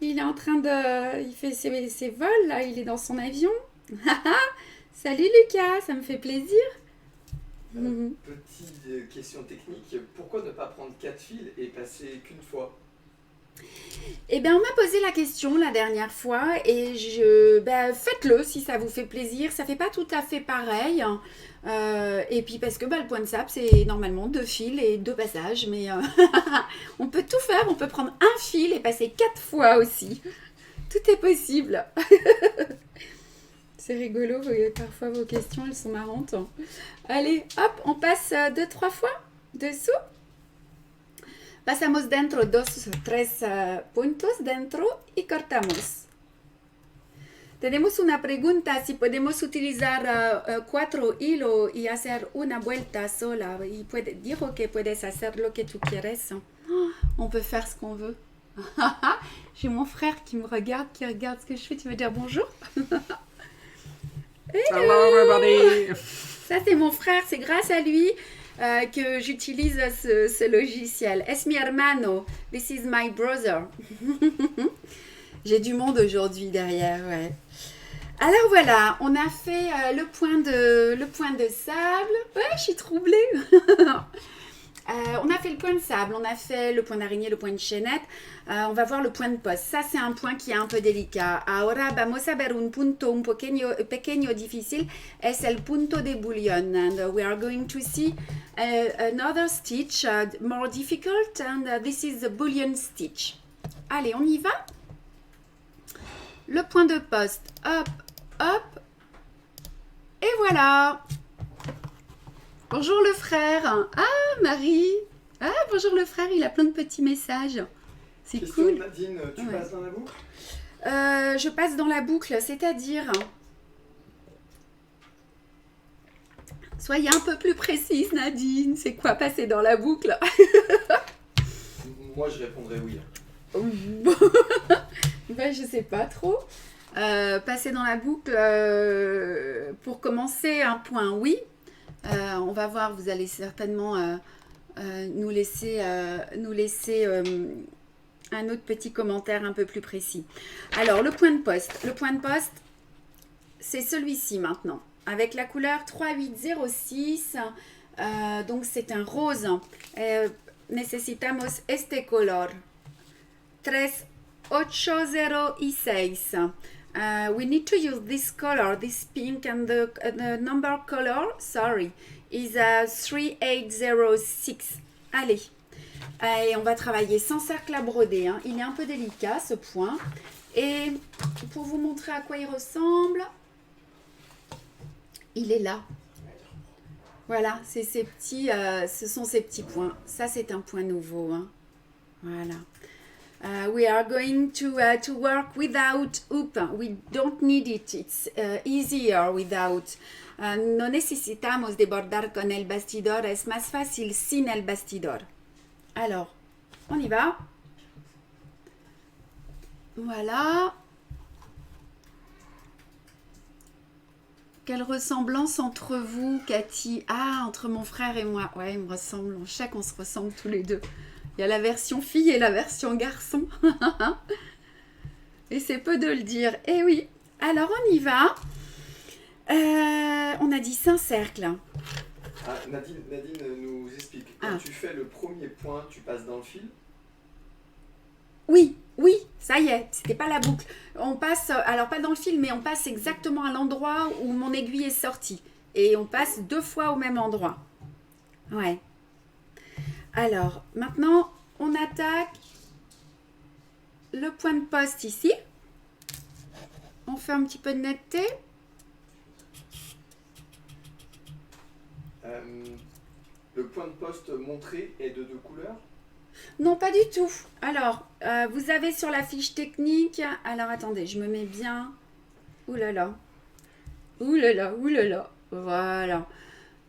Il est en train de... Il fait ses vols, là. Il est dans son avion. Salut, Lucas. Ça me fait plaisir. Petite question technique. Pourquoi ne pas prendre 4 fils et passer qu'une fois? Eh bien, on m'a posé la question la dernière fois et faites-le si ça vous fait plaisir. Ça fait pas tout à fait pareil. Et puis parce que le point de sable, c'est normalement 2 fils et 2 passages. Mais on peut tout faire. On peut prendre un fil et passer 4 fois aussi. Tout est possible. C'est rigolo, parfois vos questions, elles sont marrantes. Allez, hop, on passe 2-3 fois dessous. Pasamos dentro 2-3 puntos dentro y cortamos. Tenemos una pregunta, si podemos utilizar 4 hilos y hacer una vuelta sola. Y dijo que puedes hacer lo que tú quieres. On peut faire ce qu'on veut. J'ai mon frère qui me regarde, qui regarde ce que je fais. Tu veux dire bonjour? Hello everybody! Ça, c'est mon frère. C'est grâce à lui que j'utilise ce logiciel. Es mi hermano. This is my brother. J'ai du monde aujourd'hui derrière, ouais. Alors voilà, on a fait le point de sable. Ouais, je suis troublée. On a fait le point de sable, on a fait le point d'araignée, le point de chaînette. On va voir le point de poste. Ça, c'est un point qui est un peu délicat. Ahora vamos a ver un punto un pequeño difícil. Es el punto de bullion. And we are going to see another stitch more difficult. And this is the bullion stitch. Allez, on y va. Le point de poste. Hop, hop. Et voilà. Bonjour le frère. Ah, Marie. Ah, bonjour le frère, il a plein de petits messages. C'est cool. Nadine, tu passes dans la boucle? Je passe dans la boucle, c'est-à-dire... Soyez un peu plus précise, Nadine. C'est quoi passer dans la boucle? Moi, je répondrais oui. Ben, je sais pas trop. Passer dans la boucle, pour commencer, un point oui. On va voir, vous allez certainement nous laisser un autre petit commentaire un peu plus précis. Alors, le point de poste. Le point de poste, c'est celui-ci maintenant. Avec la couleur 3806. Donc, c'est un rose. Necesitamos este color. 3806. We need to use this color, this pink, and the number color, sorry, is 3806. Allez, et on va travailler sans cercle à broder. Hein. Il est un peu délicat ce point. Et pour vous montrer à quoi il ressemble, il est là. Voilà, c'est ces petits, ce sont ces petits points. Ça, c'est un point nouveau. Hein. Voilà. We are going to work without hoop. We don't need it. It's easier without. No necesitamos de bordar con el bastidor. Es más fácil sin el bastidor. Alors, on y va. Voilà. Quelle ressemblance entre vous, Cathy? Ah, entre mon frère et moi. Ouais, il me ressemble. On se ressemble tous les deux. Il y a la version fille et la version garçon. Et c'est peu de le dire. Eh oui. Alors, on y va. On a dit 5 cercles. Ah, Nadine nous explique. Quand tu fais le premier point, tu passes dans le fil? Oui, oui, ça y est. C'était pas la boucle. On passe, alors pas dans le fil, mais on passe exactement à l'endroit où mon aiguille est sortie. Et on passe 2 fois au même endroit. Ouais. Alors, maintenant, on attaque le point de poste ici. On fait un petit peu de netteté. Le point de poste montré est de 2 couleurs? Non, pas du tout. Alors, vous avez sur la fiche technique... Alors, attendez, je me mets bien... Ouh là là. Ouh là là, ouh là là. Voilà.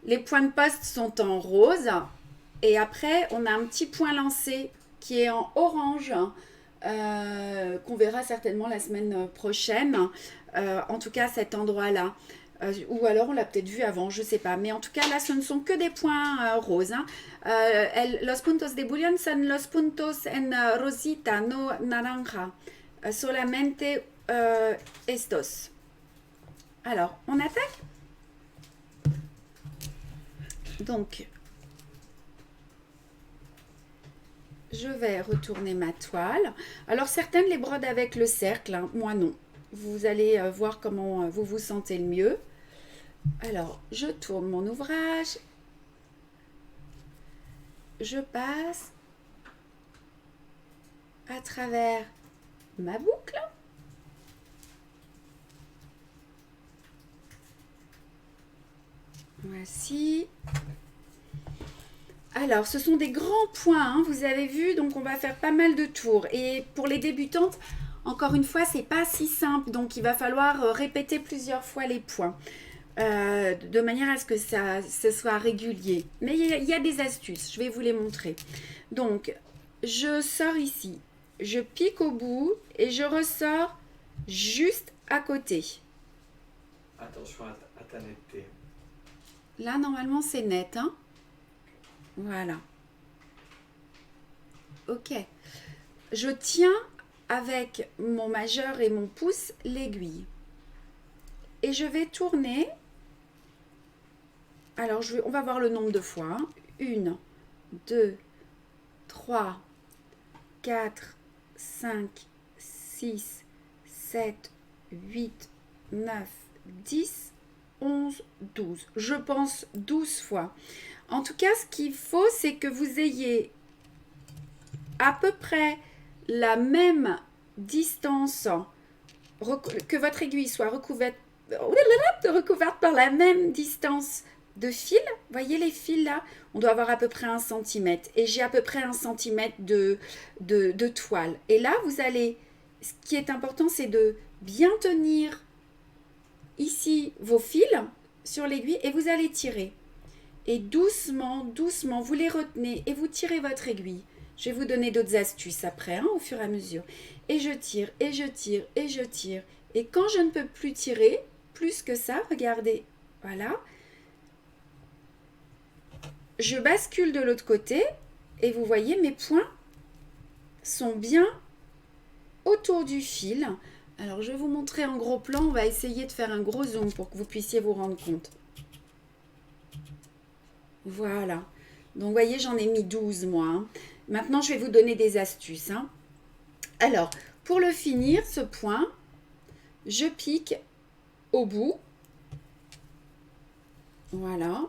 Les points de poste sont en rose. Et après, on a un petit point lancé qui est en orange, qu'on verra certainement la semaine prochaine. En tout cas, cet endroit-là. Ou alors, on l'a peut-être vu avant, je ne sais pas. Mais en tout cas, là, ce ne sont que des points roses. Hein. Los puntos de bullion son los puntos en rosita, no naranja. Solamente estos. Alors, on attaque. Donc... Je vais retourner ma toile. Alors, certaines les brodent avec le cercle, hein. Moi non. Vous allez voir comment vous vous sentez le mieux. Alors, je tourne mon ouvrage. Je passe à travers ma boucle. Voici. Alors, ce sont des grands points, hein, vous avez vu, donc on va faire pas mal de tours. Et pour les débutantes, encore une fois, c'est pas si simple, donc il va falloir répéter plusieurs fois les points, de manière à ce que ce soit régulier. Mais il y a des astuces, je vais vous les montrer. Donc, je sors ici, je pique au bout et je ressors juste à côté. Attention à ta netteté. Là, normalement, c'est net, hein. Voilà. Ok. Je tiens avec mon majeur et mon pouce l'aiguille. Et je vais tourner. Alors, on va voir le nombre de fois. 1, 2, 3, 4, 5, 6, 7, 8, 9, 10, 11, 12. Je pense 12 fois. En tout cas, ce qu'il faut, c'est que vous ayez à peu près la même distance, que votre aiguille soit recouverte par la même distance de fil. Voyez les fils là? On doit avoir à peu près 1 cm. Et j'ai à peu près 1 cm de toile. Et là, vous allez... Ce qui est important, c'est de bien tenir ici vos fils sur l'aiguille et vous allez tirer. Et doucement, doucement, vous les retenez et vous tirez votre aiguille. Je vais vous donner d'autres astuces après, hein, au fur et à mesure. Et je tire, et je tire, et je tire. Et quand je ne peux plus tirer, plus que ça, regardez, voilà. Je bascule de l'autre côté et vous voyez, mes points sont bien autour du fil. Alors, je vais vous montrer en gros plan. On va essayer de faire un gros zoom pour que vous puissiez vous rendre compte. Voilà. Donc, vous voyez, j'en ai mis 12, moi. Hein. Maintenant, je vais vous donner des astuces. Hein. Alors, pour le finir, ce point, je pique au bout. Voilà.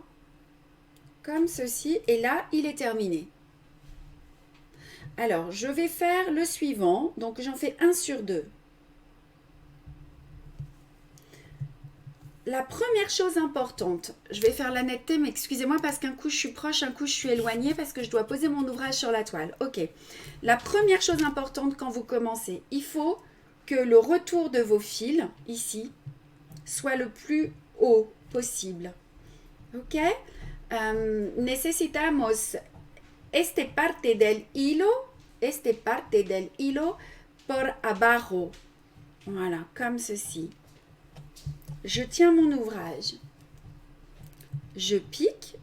Comme ceci. Et là, il est terminé. Alors, je vais faire le suivant. Donc, j'en fais 1 sur 2. La première chose importante, je vais faire la netteté, mais excusez-moi parce qu'un coup je suis proche, un coup je suis éloignée parce que je dois poser mon ouvrage sur la toile. Ok. La première chose importante quand vous commencez, il faut que le retour de vos fils, ici, soit le plus haut possible. Ok. Necesitamos esta parte del hilo por abajo. Voilà, comme ceci. Je tiens mon ouvrage, je pique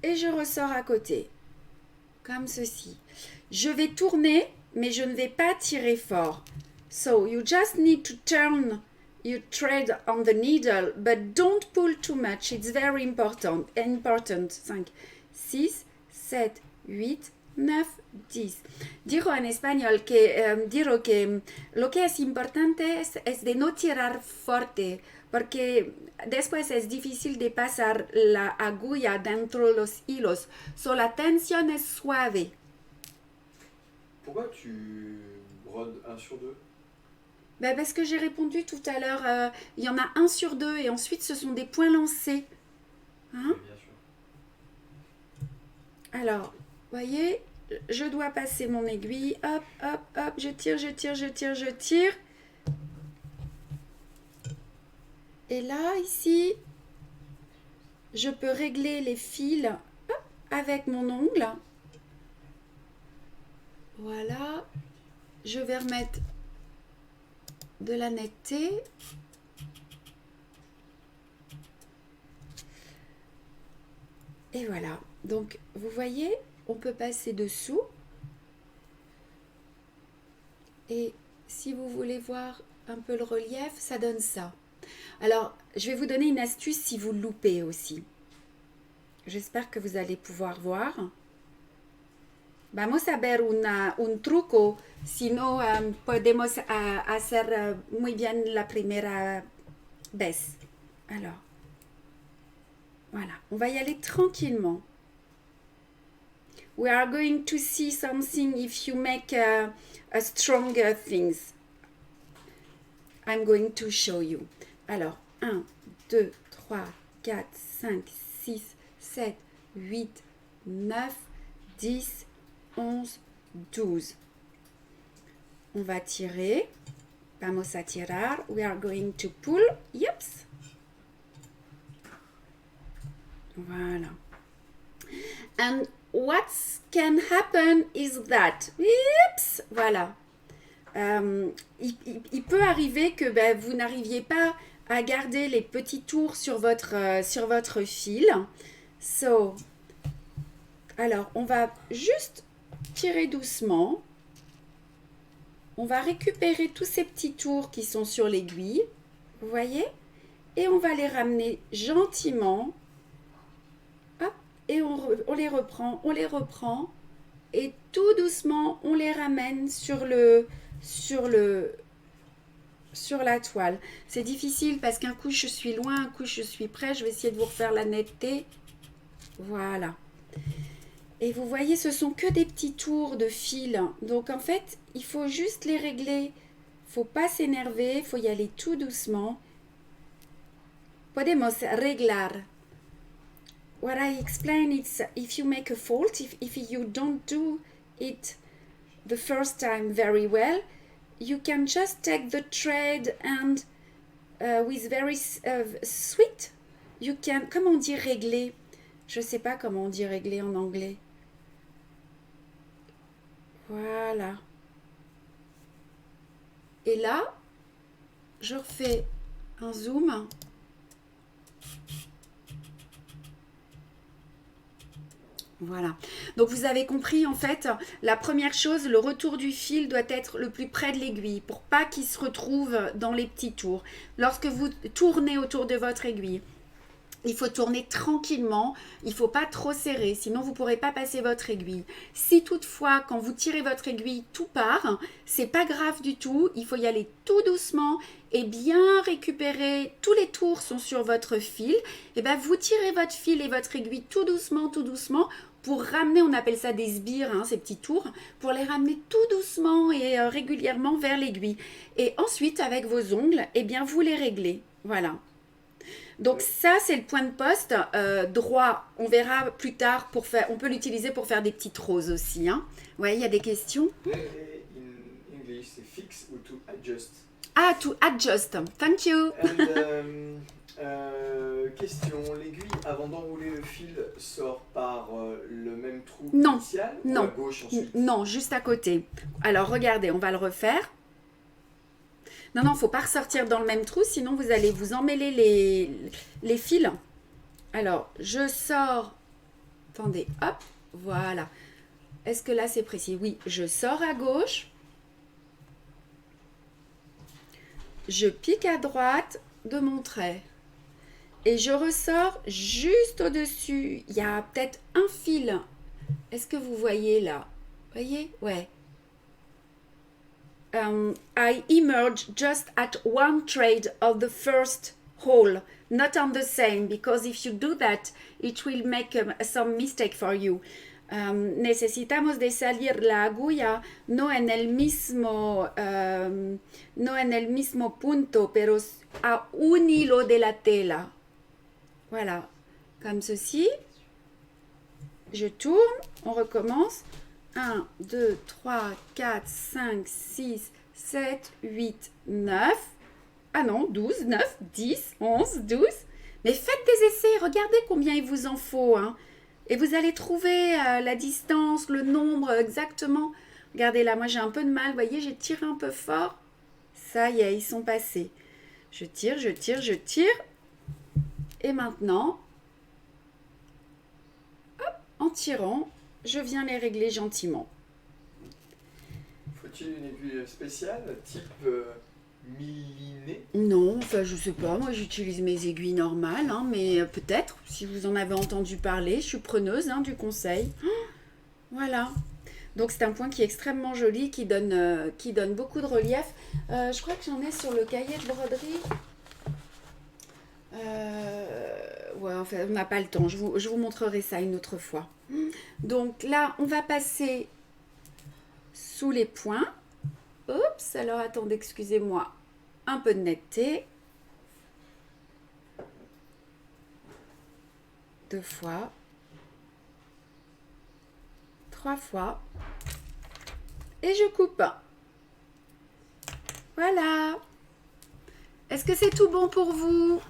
et je ressors à côté, comme ceci. Je vais tourner, mais je ne vais pas tirer fort. So, you just need to turn your thread on the needle, but don't pull too much. It's very important. 5, 6, 7, 8, 9, 10. Digo en español que, lo que es importante es de no tirar fuerte, porque después es difícil de pasar la aguja dentro de los hilos. So, la tensión es suave. Pourquoi tu brodes 1 sur 2? Ben parce que j'ai répondu tout à l'heure, il y en a 1 sur 2 et ensuite ce sont des points lancés. Hein? Bien sûr. Alors, voyez, je dois passer mon aiguille, hop, hop, hop, je tire, je tire, je tire, je tire. Et là, ici, je peux régler les fils hop, avec mon ongle. Voilà, je vais remettre de la netteté. Et voilà, donc vous voyez, on peut passer dessous. Et si vous voulez voir un peu le relief, ça donne ça. Alors, je vais vous donner une astuce si vous loupez aussi. J'espère que vous allez pouvoir voir. Vamos a ver un truco, si no podemos hacer muy bien la primera vez. Alors, voilà, on va y aller tranquillement. We are going to see something if you make a stronger things. I'm going to show you. Alors, 1, 2, 3, 4, 5, 6, 7, 8, 9, 10, 11, 12. On va tirer. Vamos a tirar. We are going to pull. Yeps. Voilà. And what can happen is that, oups, voilà, il peut arriver que vous n'arriviez pas à garder les petits tours sur votre fil. So, alors, on va juste tirer doucement. On va récupérer tous ces petits tours qui sont sur l'aiguille, vous voyez, et on va les ramener gentiment. Et on les reprend, et tout doucement, on les ramène sur la toile. C'est difficile parce qu'un coup je suis loin, un coup je suis près. Je vais essayer de vous refaire la netteté. Voilà. Et vous voyez, ce sont que des petits tours de fil. Donc en fait, il faut juste les régler. Il ne faut pas s'énerver, il faut y aller tout doucement. Podemos reglar. What I explain is if you make a fault, if you don't do it the first time very well, you can just take the thread and with very sweet, you can, comment on dit régler? Je ne sais pas comment on dit régler en anglais. Voilà. Et là, je refais un zoom. Voilà, donc vous avez compris en fait, la première chose, le retour du fil doit être le plus près de l'aiguille pour pas qu'il se retrouve dans les petits tours. Lorsque vous tournez autour de votre aiguille, il faut tourner tranquillement, il ne faut pas trop serrer, sinon vous ne pourrez pas passer votre aiguille. Si toutefois, quand vous tirez votre aiguille, tout part, c'est pas grave du tout, il faut y aller tout doucement et bien récupérer, tous les tours sont sur votre fil, et bien vous tirez votre fil et votre aiguille tout doucement, pour ramener, on appelle ça des sbires, hein, ces petits tours, pour les ramener tout doucement et régulièrement vers l'aiguille. Et ensuite, avec vos ongles, eh bien vous les réglez, voilà. Donc ça, c'est le point de poste droit. On verra plus tard, on peut l'utiliser pour faire des petites roses aussi. Hein. Ouais, il y a des questions. In English, c'est fix ou to adjust. Ah, to adjust. Thank you. And, question, l'aiguille, avant d'enrouler le fil, sort par le même trou Non, initial non, ou à gauche ensuite? Non, juste à côté. Alors, regardez, on va le refaire. Non, il ne faut pas ressortir dans le même trou, sinon vous allez vous emmêler les fils. Alors, je sors. Attendez, hop, voilà. Est-ce que là, c'est précis? Oui, je sors à gauche. Je pique à droite de mon trait. Et je ressors juste au-dessus. Il y a peut-être un fil. Est-ce que vous voyez là? Vous voyez? Ouais. I emerge just at one thread of the first hole, not on the same, because if you do that, it will make some mistake for you. Necesitamos de salir la aguja no en el mismo punto, pero a un hilo de la tela. Voilà, comme ceci. Je tourne, on recommence. 1, 2, 3, 4, 5, 6, 7, 8, 9. Ah non, 12, 9, 10, 11, 12. Mais faites des essais, regardez combien il vous en faut. Hein. Et vous allez trouver la distance, le nombre exactement. Regardez là, moi j'ai un peu de mal. Vous voyez, j'ai tiré un peu fort. Ça y est, ils sont passés. Je tire, je tire, je tire. Et maintenant, hop, en tirant, je viens les régler gentiment. Faut-il une aiguille spéciale, type milliné? Non, enfin je sais pas, moi j'utilise mes aiguilles normales, hein, mais peut-être, si vous en avez entendu parler, je suis preneuse du conseil. Voilà. Donc c'est un point qui est extrêmement joli, qui donne beaucoup de relief. Je crois que j'en ai sur le cahier de broderie. Ouais, enfin, on n'a pas le temps, je vous montrerai ça une autre fois. Donc là, on va passer sous les points. Oups, alors attendez, excusez-moi, un peu de netteté. 2 fois, 3 fois, et je coupe. Voilà. Est-ce que c'est tout bon pour vous?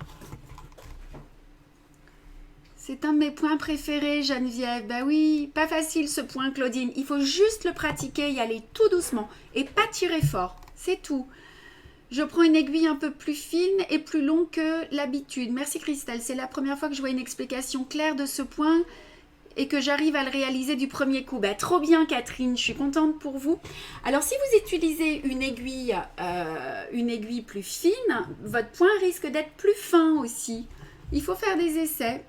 C'est un de mes points préférés, Geneviève. Bah oui, pas facile ce point, Claudine. Il faut juste le pratiquer, y aller tout doucement et pas tirer fort. C'est tout. Je prends une aiguille un peu plus fine et plus longue que l'habitude. Merci Christelle. C'est la première fois que je vois une explication claire de ce point et que j'arrive à le réaliser du premier coup. Bah, trop bien, Catherine. Je suis contente pour vous. Alors, si vous utilisez une aiguille plus fine, votre point risque d'être plus fin aussi. Il faut faire des essais.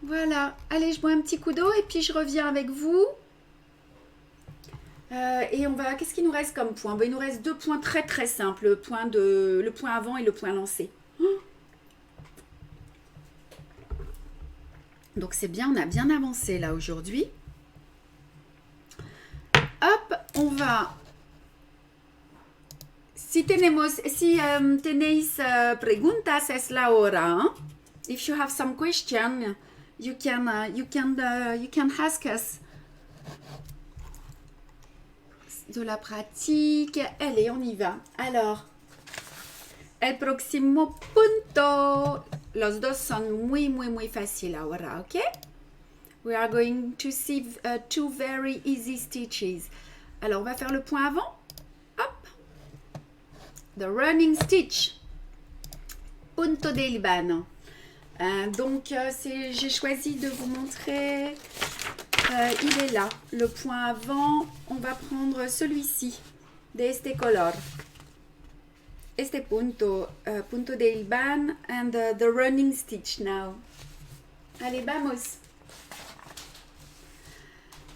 Voilà, allez, je bois un petit coup d'eau et puis je reviens avec vous. Et on va, qu'est-ce qu'il nous reste comme point? Il nous reste 2 points très très simples, le point avant et le point lancé. Donc c'est bien, on a bien avancé là aujourd'hui. Hop, on va... Si tenéis preguntas es la hora. Hein? If you have some question, you can ask us. De la pratique. Allez, on y va. Alors, el próximo punto. Los dos son muy fácil ahora, ¿ok? We are going to see 2 very easy stitches. Alors, on va faire le point avant. Hop. The running stitch. Punto de Ilbano. Donc, j'ai choisi de vous montrer, il est là, le point avant. On va prendre celui-ci, de este color. Este punto, punto de hilvan and the running stitch now. Allez, vamos.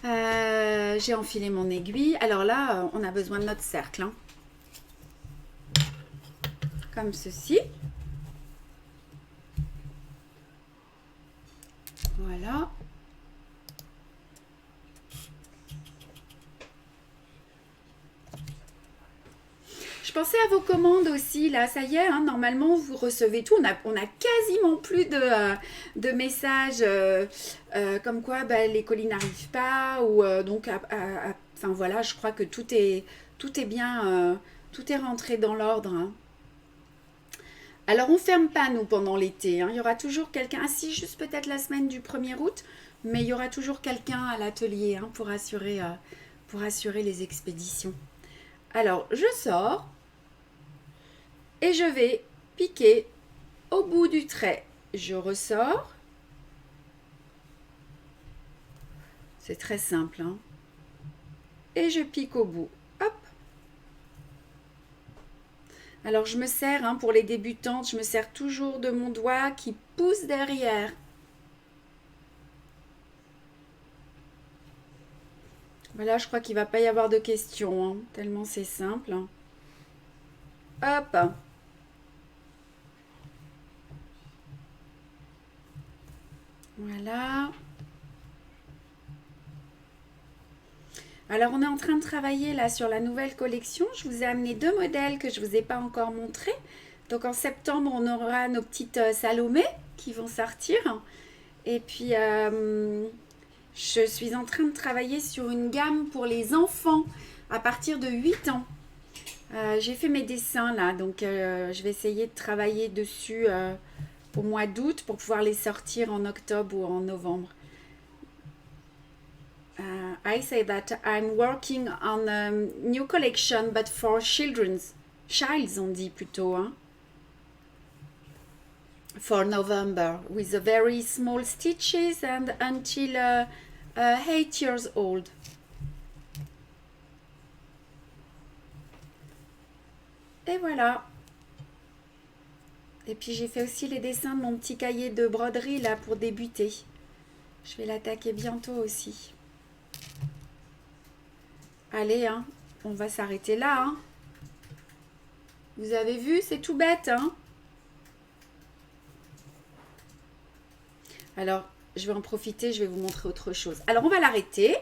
J'ai enfilé mon aiguille. Alors là, on a besoin de notre cercle. Hein. Comme ceci. Voilà. Je pensais à vos commandes aussi, là, ça y est, hein, normalement vous recevez tout, on a quasiment plus de messages comme quoi les colis n'arrivent pas, ou donc, enfin voilà, je crois que tout est bien, tout est rentré dans l'ordre. Hein. Alors on ne ferme pas nous pendant l'été, hein. Il y aura toujours quelqu'un, si juste peut-être la semaine du 1er août, mais il y aura toujours quelqu'un à l'atelier hein, pour assurer les expéditions. Alors je sors. Et je vais piquer au bout du trait. Je ressors. C'est très simple. Hein. Et je pique au bout. Hop. Alors je me sers, hein, pour les débutantes, je me sers toujours de mon doigt qui pousse derrière. Voilà, je crois qu'il ne va pas y avoir de questions, hein, tellement c'est simple. Hop. Voilà. Alors, on est en train de travailler là sur la nouvelle collection. Je vous ai amené 2 modèles que je ne vous ai pas encore montrés. Donc, en septembre, on aura nos petites Salomé qui vont sortir. Et puis, je suis en train de travailler sur une gamme pour les enfants à partir de 8 ans. J'ai fait mes dessins là, donc je vais essayer de travailler dessus au mois d'août pour pouvoir les sortir en octobre ou en novembre. I say that I'm working on a new collection, but for children's on dit plutôt, hein? For November, with a very small stitches and until 8 years old. Et voilà. Et puis j'ai fait aussi les dessins de mon petit cahier de broderie là pour débuter. Je vais l'attaquer bientôt aussi. Allez, hein, on va s'arrêter là. Hein. Vous avez vu, c'est tout bête. Hein. Alors, je vais en profiter, je vais vous montrer autre chose. Alors, on va l'arrêter.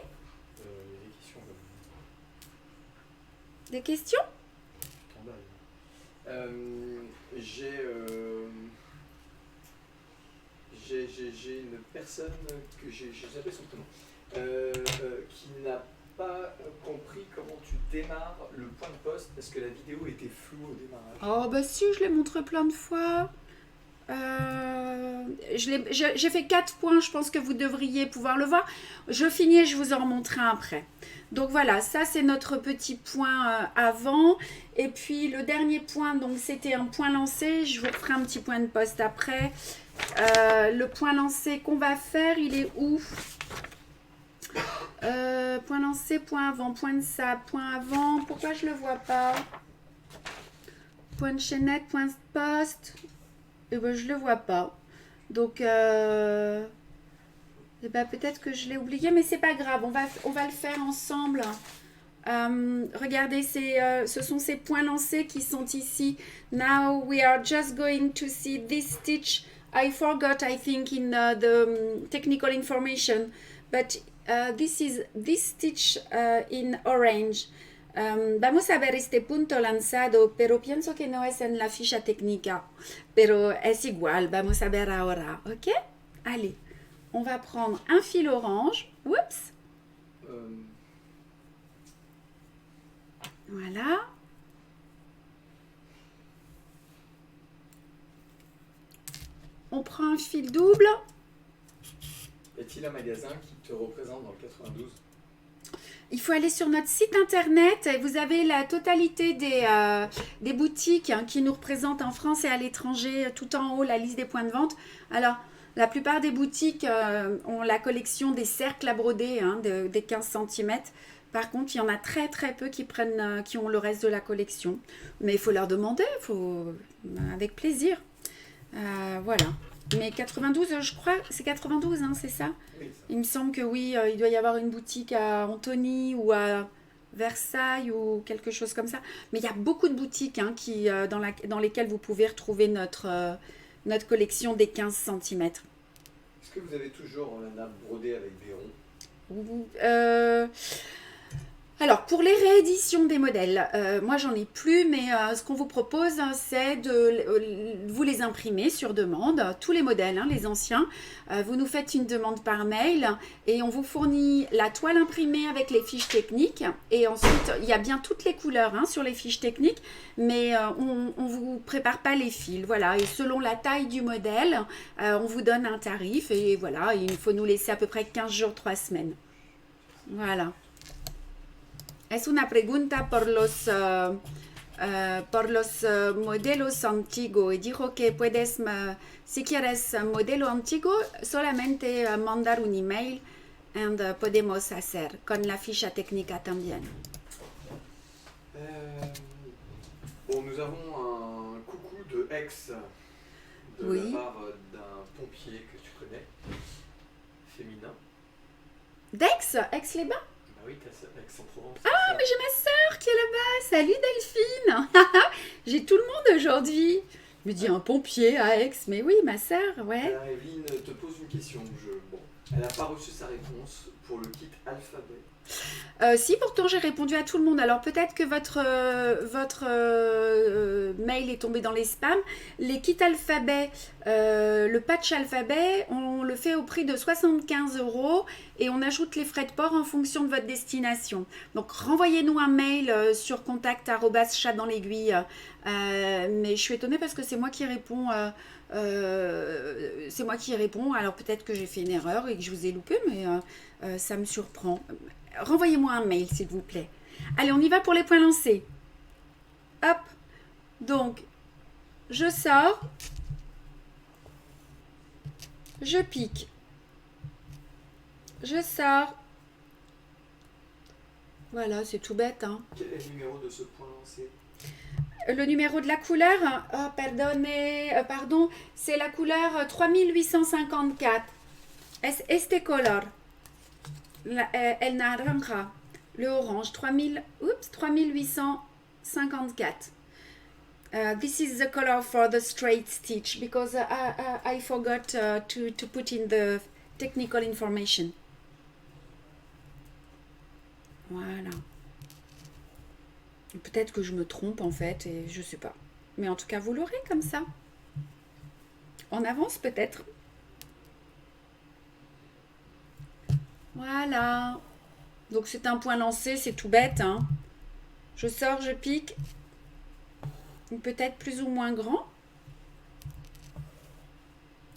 Des questions? J'ai j'ai une personne que j'ai zappé son prénom, qui n'a pas compris comment tu démarres le point de poste parce que la vidéo était floue au démarrage. Oh, bah si, je l'ai montré plein de fois. J'ai fait 4 points, je pense que vous devriez pouvoir le voir. Je finis et je vous en remontrerai après. Donc voilà, ça c'est notre petit point avant. Et puis le dernier point, donc c'était un point lancé. Je vous ferai un petit point de poste après. Le point lancé qu'on va faire, il est où? Point lancé, point avant, point de sable, point avant. Pourquoi je le vois pas? Point de chaînette, point de poste. Et ben, je le vois pas. Donc, ben, peut-être que je l'ai oublié, mais c'est pas grave. On va le faire ensemble. Regardez, ce sont ces points lancés qui sont ici. Now we are just going to see this stitch. I forgot, I think, in the technical information, but this is this stitch in orange. Vamos a ver este punto lanzado, pero pienso que no es en la ficha técnica, pero es igual, vamos a ver ahora, ok? Allez, on va prendre un fil orange, oups, voilà. On prend un fil double. Est-il un magasin qui te représente dans le 92? Il faut aller sur notre site internet et vous avez la totalité des boutiques qui nous représentent en France et à l'étranger, tout en haut, la liste des points de vente. Alors, la plupart des boutiques ont la collection des cercles à broder, des 15 cm. Par contre, il y en a très très peu qui ont le reste de la collection. Mais il faut leur demander, avec plaisir. Voilà. Mais 92, je crois, c'est 92, c'est ça? Oui. Il me semble que oui, il doit y avoir une boutique à Antony ou à Versailles ou quelque chose comme ça. Mais il y a beaucoup de boutiques dans lesquelles vous pouvez retrouver notre collection des 15 cm. Est-ce que vous avez toujours la nappe brodée avec des ronds? Alors, pour les rééditions des modèles, moi j'en ai plus, mais ce qu'on vous propose, c'est de vous les imprimer sur demande, tous les modèles, les anciens. Vous nous faites une demande par mail et on vous fournit la toile imprimée avec les fiches techniques. Et ensuite, il y a bien toutes les couleurs sur les fiches techniques, mais on ne vous prépare pas les fils. Voilà, et selon la taille du modèle, on vous donne un tarif et voilà, il faut nous laisser à peu près 15 jours, 3 semaines. Voilà. Es una pregunta por los modelos antiguos. Y dijo que puedes, si quieres modelo antiguo, solamente mandar un email and podemos hacer con la ficha técnica también. Bon, nous avons un coucou de Aix, de Oui. la part d'un pompier que tu connais, féminin. D'Aix, Aix-les-Bains? Bah oui, t'as Aix-en-Provence. Ah, mais j'ai ma sœur qui est là-bas. Salut Delphine. J'ai tout le monde aujourd'hui. Je me dis un pompier à Aix, mais oui, ma sœur, ouais. Evelyne te pose une question. Bon, elle n'a pas reçu sa réponse pour le kit alphabet. Si, pourtant j'ai répondu à tout le monde. Alors peut-être que votre mail est tombé dans les spams. Les kits alphabet, le patch alphabet, on le fait au prix de 75 € et on ajoute les frais de port en fonction de votre destination. Donc renvoyez-nous un mail sur contact@chatdanslaiguille. Mais je suis étonnée parce que c'est moi qui réponds. C'est moi qui réponds. Alors peut-être que j'ai fait une erreur et que je vous ai loupé, mais ça me surprend. Renvoyez-moi un mail, s'il vous plaît. Allez, on y va pour les points lancés. Hop. Donc, je sors. Je pique. Je sors. Voilà, c'est tout bête, Quel est le numéro de ce point lancé? Le numéro de la couleur, pardon, c'est la couleur 3854. Es este color. El naranja, le orange, 3854. This is the color for the straight stitch because I forgot to put in the technical information. Voilà. Peut-être que je me trompe en fait et je sais pas. Mais en tout cas, vous l'aurez comme ça. On avance peut-être. Voilà. Donc c'est un point lancé, c'est tout bête, hein. Je sors, je pique. Peut-être plus ou moins grand.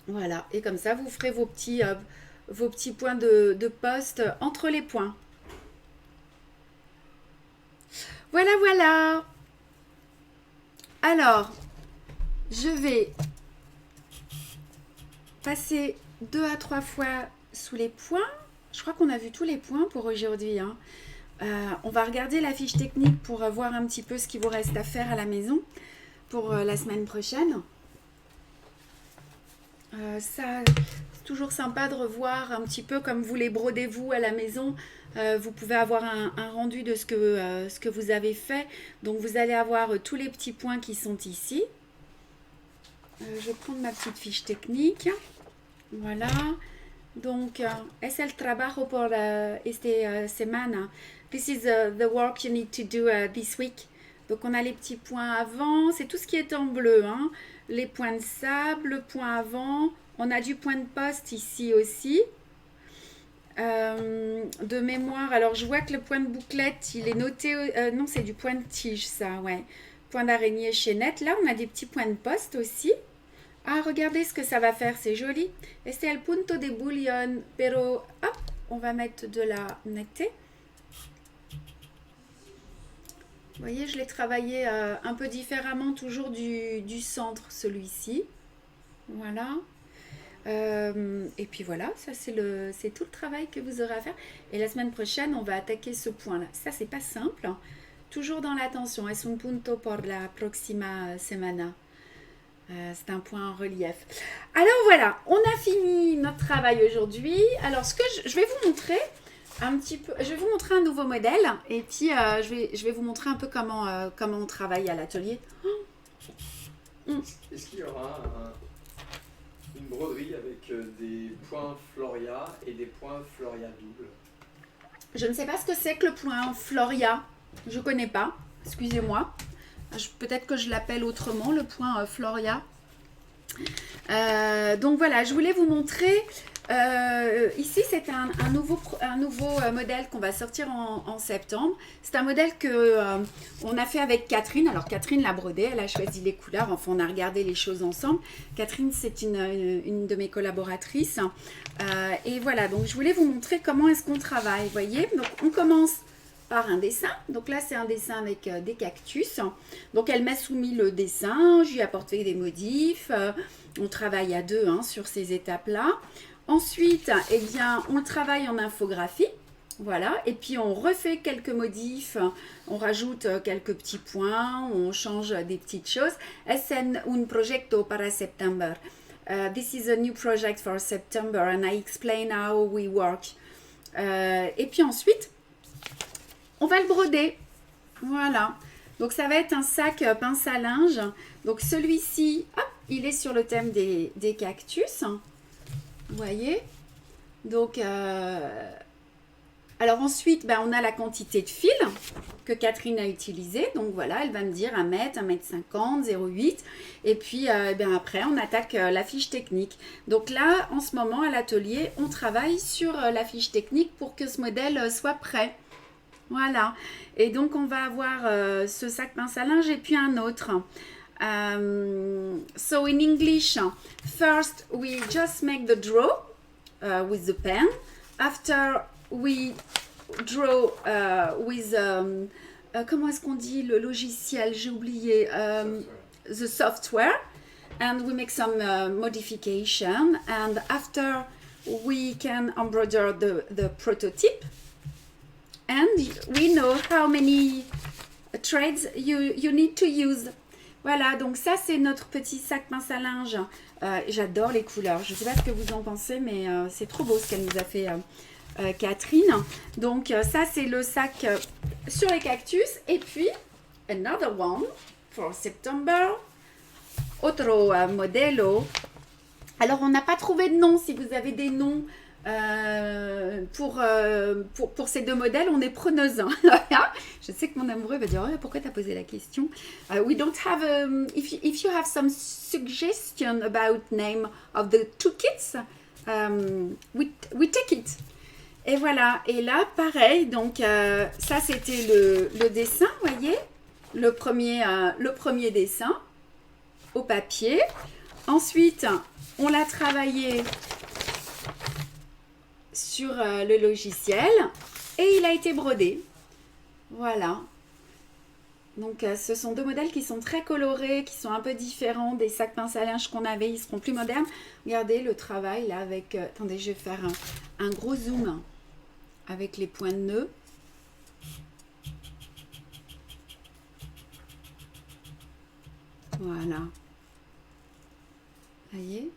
Voilà. Et comme ça, vous ferez vos petits points de poste entre les points. Voilà, voilà. Alors, je vais passer 2 à 3 fois sous les points. Je crois qu'on a vu tous les points pour aujourd'hui, hein. On va regarder la fiche technique pour voir un petit peu ce qu'il vous reste à faire à la maison pour la semaine prochaine. Ça, c'est toujours sympa de revoir un petit peu comme vous les brodez vous à la maison. Vous pouvez avoir un rendu de ce que vous avez fait. Donc vous allez avoir tous les petits points qui sont ici. Je vais prendre ma petite fiche technique. Voilà. Donc, es el trabajo por esta semana. This is the work you need to do this week. Donc, on a les petits points avant. C'est tout ce qui est en bleu, hein. Les points de sable, le point avant. On a du point de poste ici aussi. De mémoire, alors je vois que le point de bouclette, il est noté. Non, c'est du point de tige, ça, ouais. Point d'araignée chaînette. Là, on a des petits points de poste aussi. Ah, regardez ce que ça va faire, c'est joli. Este el punto de bouillon, pero hop, on va mettre de la netteté. Vous voyez, je l'ai travaillé un peu différemment, toujours du centre, celui-ci. Voilà. Et puis voilà, ça c'est tout le travail que vous aurez à faire. Et la semaine prochaine, on va attaquer ce point-là. Ça, c'est pas simple, hein. Toujours dans l'attention. Es un punto por la próxima semana. C'est un point en relief. Alors voilà, on a fini notre travail aujourd'hui. Alors ce que je vais vous montrer un petit peu, je vais vous montrer un nouveau modèle et puis je vais vous montrer un peu comment on travaille à l'atelier. Est-ce qu'il y aura une broderie avec des points Floria et des points Floria double? Je ne sais pas ce que c'est que le point Floria. Je ne connais pas. Excusez-moi. Peut-être que je l'appelle autrement, le point Floria. Donc voilà, je voulais vous montrer. Ici, c'est un nouveau modèle qu'on va sortir en septembre. C'est un modèle qu'on a fait avec Catherine. Alors Catherine l'a brodé, elle a choisi les couleurs. Enfin, on a regardé les choses ensemble. Catherine, c'est une de mes collaboratrices. Et voilà, donc je voulais vous montrer comment est-ce qu'on travaille. Vous voyez, donc on commence par un dessin. Donc là, c'est un dessin avec des cactus. Donc elle m'a soumis le dessin, je lui ai apporté des modifs. On travaille à deux, hein, sur ces étapes-là. Ensuite, eh bien, on travaille en infographie. Voilà, et puis on refait quelques modifs, on rajoute quelques petits points, on change des petites choses. Es un proyecto para September. This is a new project for September and I explain how we work. Et puis ensuite, on va le broder. Voilà. Donc ça va être un sac pince à linge. Donc celui-ci, il est sur le thème des cactus. Vous voyez. Donc, alors ensuite, on a la quantité de fil que Catherine a utilisé. Donc voilà, elle va me dire 1 mètre, 1,50 m, 0,8. Et puis après, on attaque la fiche technique. Donc là, en ce moment, à l'atelier, on travaille sur la fiche technique pour que ce modèle soit prêt. Voilà. Et donc, on va avoir ce sac pince à linge et puis un autre. So in English, first we just make the draw with the pen. After we draw with comment est-ce qu'on dit le logiciel? J'ai oublié. The software, and we make some modification. And after we can embroider the prototype. And we know how many threads you need to use. Voilà, donc ça c'est notre petit sac pince à linge. J'adore les couleurs. Je ne sais pas ce que vous en pensez, mais c'est trop beau ce qu'elle nous a fait Catherine. Donc ça c'est le sac sur les cactus. Et puis, another one for September. Otro modelo. Alors on n'a pas trouvé de nom. Si vous avez des noms pour ces deux modèles, on est preneuse. Hein. Je sais que mon amoureux va dire pourquoi tu as posé la question. We don't have if you have some suggestion about name of the two kits, we take it. Et voilà, et là, pareil, donc ça c'était le dessin, voyez, le premier dessin au papier. Ensuite, on l'a travaillé sur le logiciel et il a été brodé. Voilà. Donc ce sont deux modèles qui sont très colorés, qui sont un peu différents des sacs pince à linge qu'on avait, ils seront plus modernes. Regardez le travail là avec... attendez, je vais faire un gros zoom avec les points de nœud. Voilà. Vous voyez?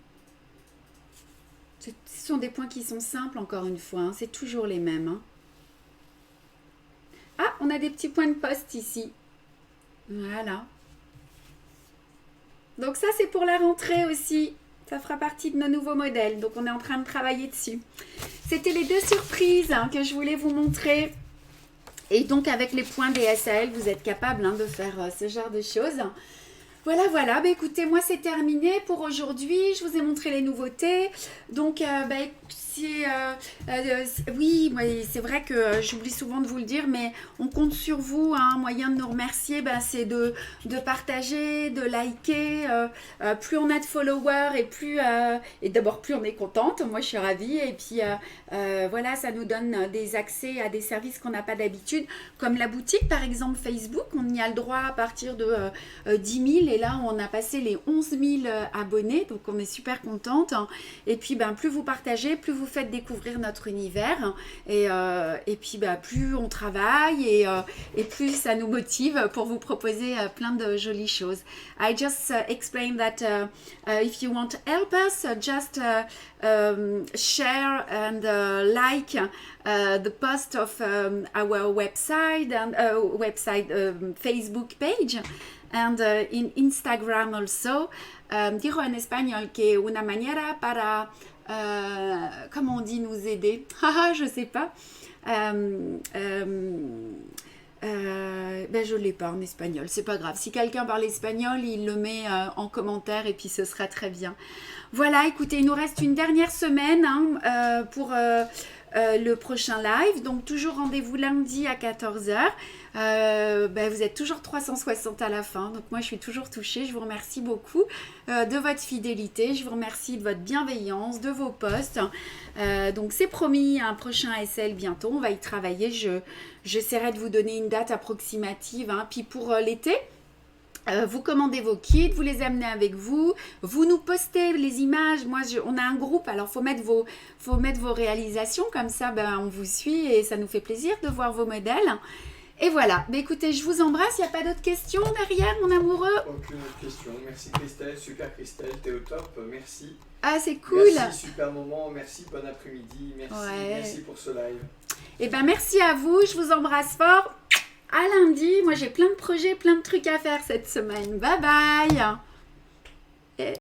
Ce sont des points qui sont simples encore une fois, hein. C'est toujours les mêmes. Hein. Ah, on a des petits points de poste ici. Voilà. Donc ça, c'est pour la rentrée aussi. Ça fera partie de nos nouveaux modèles. Donc, on est en train de travailler dessus. C'était les deux surprises hein, que je voulais vous montrer. Et donc, avec les points DSL, vous êtes capable hein, de faire ce genre de choses. Voilà, voilà. Bah, écoutez, moi, c'est terminé pour aujourd'hui. Je vous ai montré les nouveautés. Donc, oui, c'est vrai que j'oublie souvent de vous le dire, mais on compte sur vous. Hein, un moyen de nous remercier, c'est de partager, de liker. Plus on a de followers et d'abord plus on est contente. Moi, je suis ravie. Et puis, voilà, ça nous donne des accès à des services qu'on n'a pas d'habitude, comme la boutique, par exemple, Facebook. On y a le droit à partir de 10 000. Et là, on a passé les 11 000 abonnés. Donc, on est super contente. Et puis, plus vous partagez, plus vous faites découvrir notre univers et puis plus on travaille et plus ça nous motive pour vous proposer plein de jolies choses. I just explained that if you want to help us, just share and like the post of our website and Facebook page and in Instagram also. Dijo en español que una manera para comment on dit nous aider? Je sais pas. Je l'ai pas en espagnol, c'est pas grave. Si quelqu'un parle espagnol, il le met en commentaire et puis ce sera très bien. Voilà, écoutez, il nous reste une dernière semaine hein, pour le prochain live. Donc toujours rendez-vous lundi à 14h. Vous êtes toujours 360 à la fin. Donc moi je suis toujours touchée. Je vous remercie beaucoup de votre fidélité. Je vous remercie de votre bienveillance, de vos posts. Donc c'est promis, un prochain SL bientôt. On va y travailler. J'essaierai de vous donner une date approximative. Hein. Puis pour l'été, vous commandez vos kits, vous les amenez avec vous, vous nous postez les images. Moi, on a un groupe, alors faut mettre vos réalisations, comme ça on vous suit et ça nous fait plaisir de voir vos modèles. Et voilà, écoutez, je vous embrasse, il n'y a pas d'autres questions derrière, mon amoureux? Aucune autre question, merci Christelle, super Christelle, t'es au top, merci. Ah, c'est cool. Merci, super moment, merci, bon après-midi, merci pour ce live. Et merci à vous, je vous embrasse fort. À lundi, moi j'ai plein de projets, plein de trucs à faire cette semaine. Bye bye.